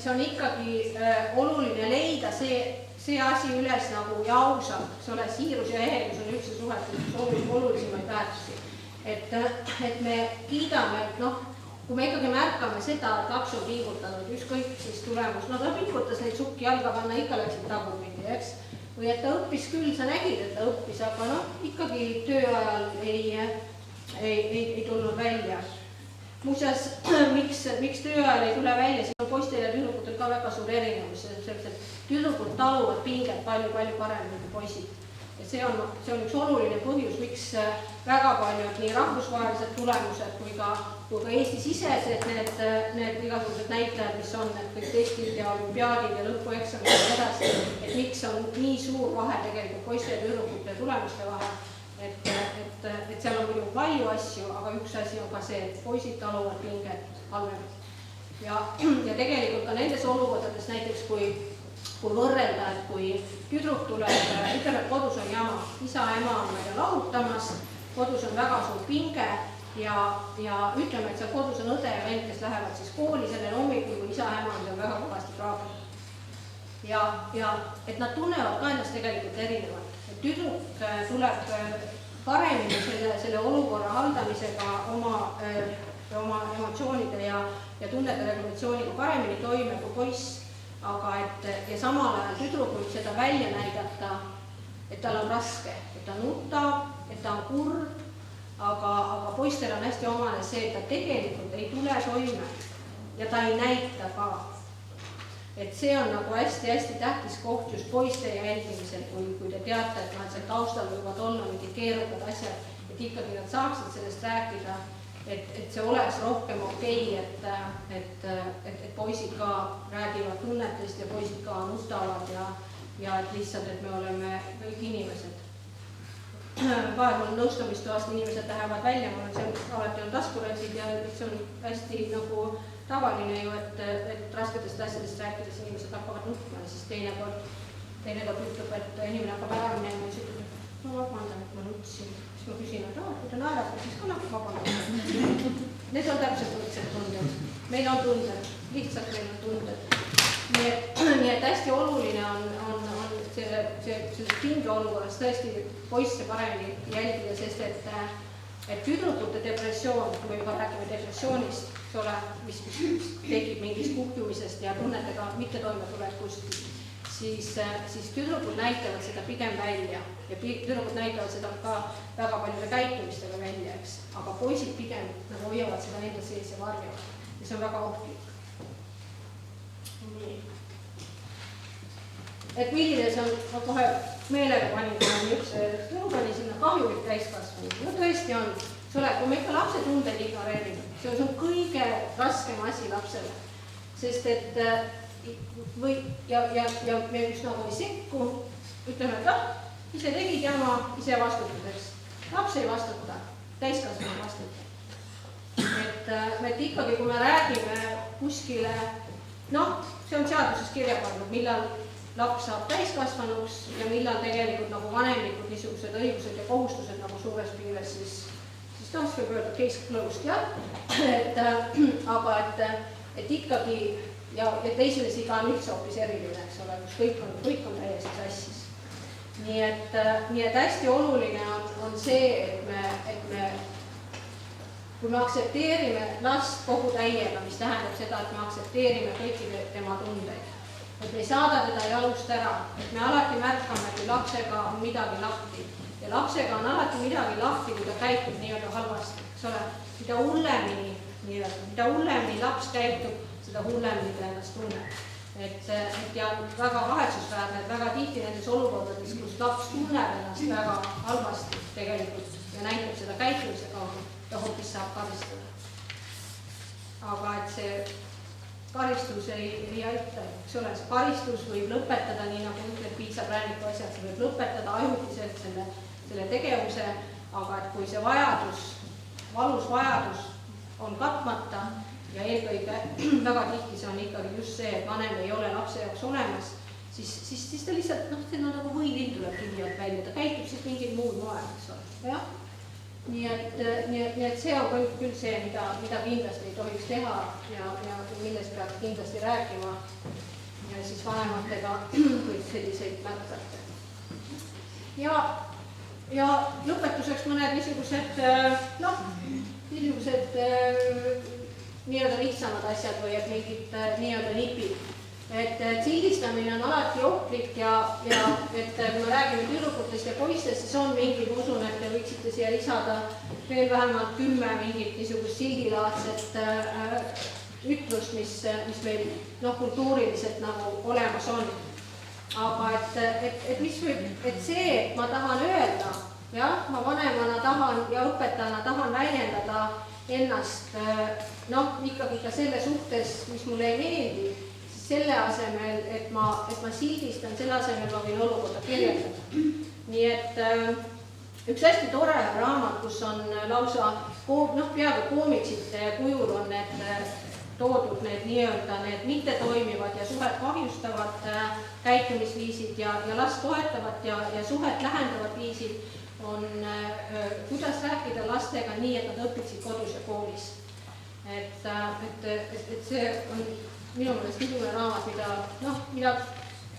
on ikkagi oluline leida see asi üles nagu ja ausalt, eks ole, siirus ja ehelus on üldse suhetud olulisemaid väärtusi. Et me kiidame, kui me ikkagi märkame seda, et laps on pingutanud, ükskõik siis tulemus, ta pingutas neid sukki jalga panna, ikka läksid tagupidi, eks? Või et ta õppis küll, sa nägid, et ta õppis, aga ikkagi tööajal ei tulnud välja. Muuseas, miks tööajal ei tule välja, siis on poistel ja tüdrukutel ka väga suur erinevus, sellised tüdrukud taluvad pinget palju-palju paremini kui poisid. Ja see on üks oluline põhjus, miks väga paljud nii rahvusvahelised tulemused kui ka Eesti-sisesed need igasugused näitajad, mis on, et kõik testid ja olümpiaadid ja lõpueksamid ja edasi, et miks on nii suur vahe tegelikult poiste ja tüdrukute tulemuste vahel, et seal on muidu palju asju, aga üks asi on ka see, et poisid taluvad pinget halvemalt. Ja tegelikult ka nendes olukordades näiteks, kui võrrelda, et kui tüdruk tuleb, ütleme, et kodus on jama, isa ja ema on lahutamas, kodus on väga suur pinge ja ütleme, et seal kodus on õde ja vend, kes lähevad siis kooli sellel hommikul, kui isa ja ema on seal väga kõvasti praagil. Ja et nad tunnevad ka ennast tegelikult erinevalt. Tüdruk tuleb paremini selle olukorra haldamisega oma emotsioonide ja tunnete regulatsiooniga paremini toime kui poiss. Aga ja samal ajal tüdruk võib seda välja näidata, et tal on raske, et ta nutab, et ta on kurb, aga poistel on hästi omane see, et ta tegelikult ei tule toime ja ta ei näita ka. Et see on nagu hästi-hästi tähtis koht just poiste jälgimisel, kui te teate, et seal taustal võivad olla mingid keerukad asjad, et ikkagi nad saaksid sellest rääkida, et see oleks rohkem okei, et poisid ka räägivad tunnetest ja poisid ka nutavad ja et lihtsalt, et me oleme kõik inimesed. Vahel on nõustamistoast, inimesed lähevad välja, mul on seal alati on taskurendid ja see on hästi nagu tavaline ju, et rasketest asjadest rääkides inimesed hakkavad nutma ja siis teinekord ütleb, et inimene hakkab ära minema ja siis ütleb, et ma vabandan, et ma nutsin. Siis ma küsin, et kui ta naerab, siis ka nagu vabandada. Need on täpselt võrdsed tunded. Meil on tunded, lihtsalt meil on tunded. nii et hästi oluline on selles pingeolukorras tõesti poisse paremini jälgida, sest et tüdrukute depressioon, kui me juba räägime depressioonist, mis tekib mingist kuhjumisest ja tunnetega mittetoimetulekust, siis tüdrukud näitavad seda pigem välja ja tüdrukud näitavad seda ka väga paljude käitumistega välja, eks. Aga poisid pigem nagu hoiavad seda enda sees ja varjavad ja see on väga ohtlik. Nii. Et milline see on, ma kohe meelega panin tõubani sinna kahjumik täiskasvanud. No tõesti on, kui me ikka lapse tundeid ignoreerime, see on kõige raskem asi lapsele, sest et ja me just nagu ei sekku, ütleme, et ise tegid jama, ise vastutades. Laps ei vastuta, täiskasvanu vastuta. Et ikkagi, kui me räägime kuskile, see on seaduses kirja pandud, millal laps saab täiskasvanuks ja millal tegelikult nagu vanemlikud niisugused õigused ja kohustused nagu suures piires, siis võib öelda case closed, jah. Aga et ikkagi ja teisele siga on üldse hoopis eriline, eks ole, kus kõik on täiesti sassis. Nii et hästi oluline on see, et kui me aktsepteerime last kogu täiega, mis tähendab seda, et me aktsepteerime kõiki tema tundeid, et me ei saada teda jalust ära, et me alati märkame, kui lapsega on midagi lahti. Ja lapsega on alati midagi lahti, kui ta käitub nii-öelda halvasti. Mida hullemini laps käitub, seda hullemini ta ennast tunneb. Ja väga kahetsusväärne, et väga tihti nendes olukordades, kus laps tunneb ennast väga halvasti tegelikult ja näitab seda käitumise kaudu, ta hoopis saab karistada. Aga et see karistus ei aita, eks ole, see karistus võib lõpetada, nii nagu ütleb piitsaprääniku asjad, see võib lõpetada ajutiselt selle tegevuse, aga et kui see vajadus, valus vajadus on katmata ja eelkõige väga tihti see on ikkagi just see, et vanem ei ole lapse jaoks olemas, siis ta lihtsalt, see on nagu võilind tuleb kivi alt välja, ta käitub siis mingil muud moel, eks ole, jah. Nii et see on küll see, mida kindlasti ei tohiks teha ja millest peaks kindlasti rääkima ja siis vanematega, kui selliseid märkate. Ja lõpetuseks mõned niisugused nii-öelda lihtsamad asjad või et mingid nii-öelda nipid. Et sildistamine on alati ohtlik ja et kui me räägime tüdrukutest ja poistest, siis on mingid, usun, et te võiksite siia lisada veel vähemalt 10 mingit niisugust sildilaadset ütlust, mis meil kultuuriliselt nagu olemas on. Aga et see, et ma tahan öelda, jah, ma vanemana tahan ja õpetajana tahan väljendada ennast ikkagi ka selle suhtes, mis mulle ei meeldi, selle asemel, et ma sildistan, selle asemel ma võin olukorda kirjeldada. Nii et üks hästi tore raamat, kus on lausa peaaegu koomiksite kujul on need toodud need nii-öelda need mittetoimivad ja suhet kahjustavad käitumisviisid ja last toetavad ja suhet lähendavad viisid on, kuidas rääkida lastega nii, et nad õpiksid kodus ja koolis. Et see on minu mõelest niisugune raamat, mida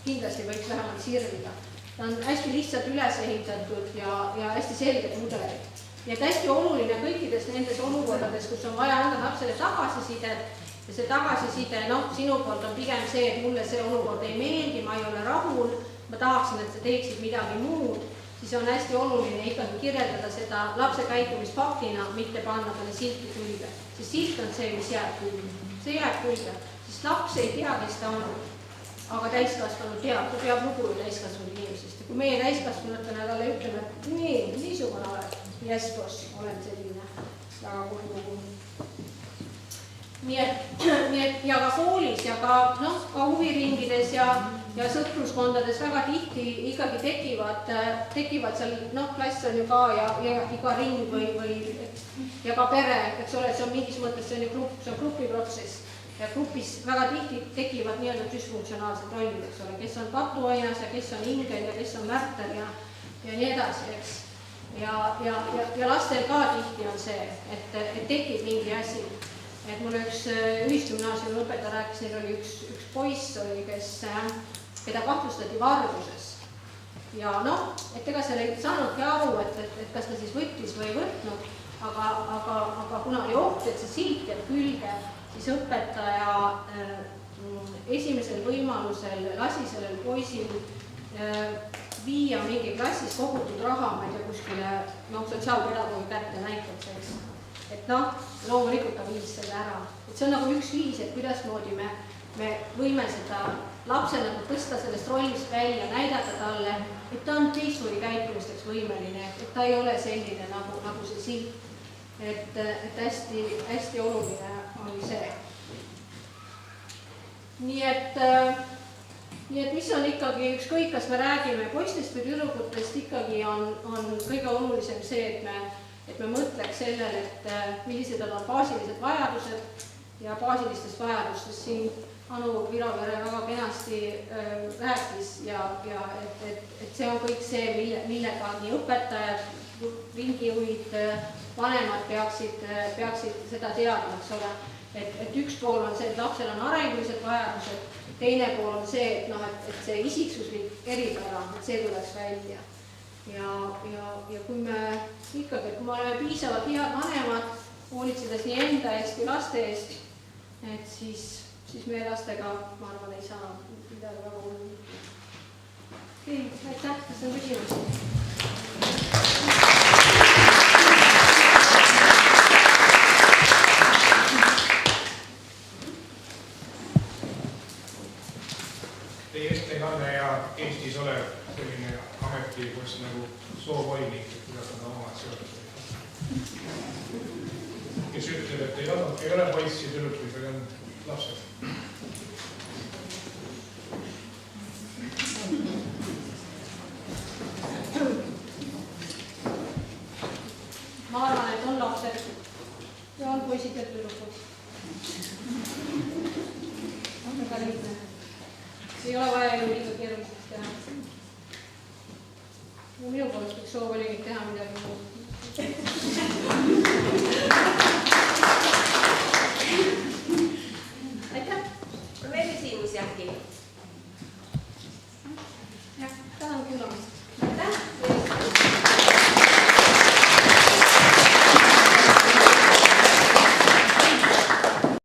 kindlasti võiks vähemalt sirvida. Ta on hästi lihtsalt üles ehitatud ja hästi selged mudelid. Ja et hästi oluline kõikides nendes olukordades, kus on vaja anda lapsele tagasisidet ja see tagasiside, sinu poolt on pigem see, et mulle see olukord ei meeldi, ma ei ole rahul, ma tahaksin, et sa teeksid midagi muud, siis on hästi oluline ikkagi kirjeldada seda lapse käitumist faktina, mitte panna talle silti külge. See silt on see, mis jääb külge. See jääb külge, sest laps ei tea, kes ta on, aga täiskasvanu teab, ta peab lugu täiskasvanud inimesest. Ja kui meie täiskasvanutena talle ütleme, et niisugune oled, yes boss, olen selline, väga kuhu. Nii et ja ka koolis ja ka huviringides ja sõpruskondades väga tihti ikkagi tekivad seal, klass on ju ka ja iga ring või ja ka pere, eks ole, see on mingis mõttes, see on grupiprotsess. Ja grupis väga tihti tekivad nii-öelda düsfunktsionaalsed rollid, eks ole, kes on patuainas ja kes on ingel ja kes on märter ja nii edasi, eks. Ja lastel ka tihti on see, et tekib mingi asi. et mul üks ühisgümnaasiumi õpetaja rääkis, neil oli üks poiss oli, keda kahtlustati varguses. Ja noh, et ega seal ei saanudki aru, et kas ta siis võttis või ei võtnud, aga kuna oli oht, et see silt jääb külge, siis õpetaja esimesel võimalusel lasi sellel poisil viia mingi klassis kogutud raha, ma ei tea, kuskile sotsiaalpedagoogi kätte näiteks, et noh, loomulikult ta viis selle ära. Et see on nagu üks viis, et kuidasmoodi me võime seda lapse nagu tõsta sellest rollist välja, näidata talle, et ta on teistmoodi käitumisteks võimeline, et ta ei ole selline nagu see silt. Et hästi oluline oli see. Nii et mis on ikkagi ükskõik, kas me räägime poistest või tüdrukutest, ikkagi on kõige olulisem see, et me mõtleks sellele, et millised on baasilised vajadused ja baasilistest vajadustest siin Anu Viravere väga kenasti rääkis ja et see on kõik see, millega nii õpetajad, ringijuhid, vanemad peaksid seda teadma, eks ole. Et üks pool on see, et lapsel on arengulised vajadused, teine pool on see, et see isiksuslik eripära, et see tuleks välja. Ja kui me oleme piisavalt head vanemad, hoolitsedes nii enda eest kui laste eest, et siis meie lastega, ma arvan, ei saa midagi väga hullu. Okei, aitäh, kas on küsimus? Teie ettekanne ja Eestis olev selline ametipost nagu soovolinik, et kuidas nad omad seotud. Kes ütleb, et ei ole poissi tüdrukuid, aga on lapsed. Ma arvan, et on lapsed ja on poisid ja tüdrukud. On väga lihtne. Ei ole vaja ju liiga keeruliseks teha. Minu poolest võiks soovolinik teha midagi muud.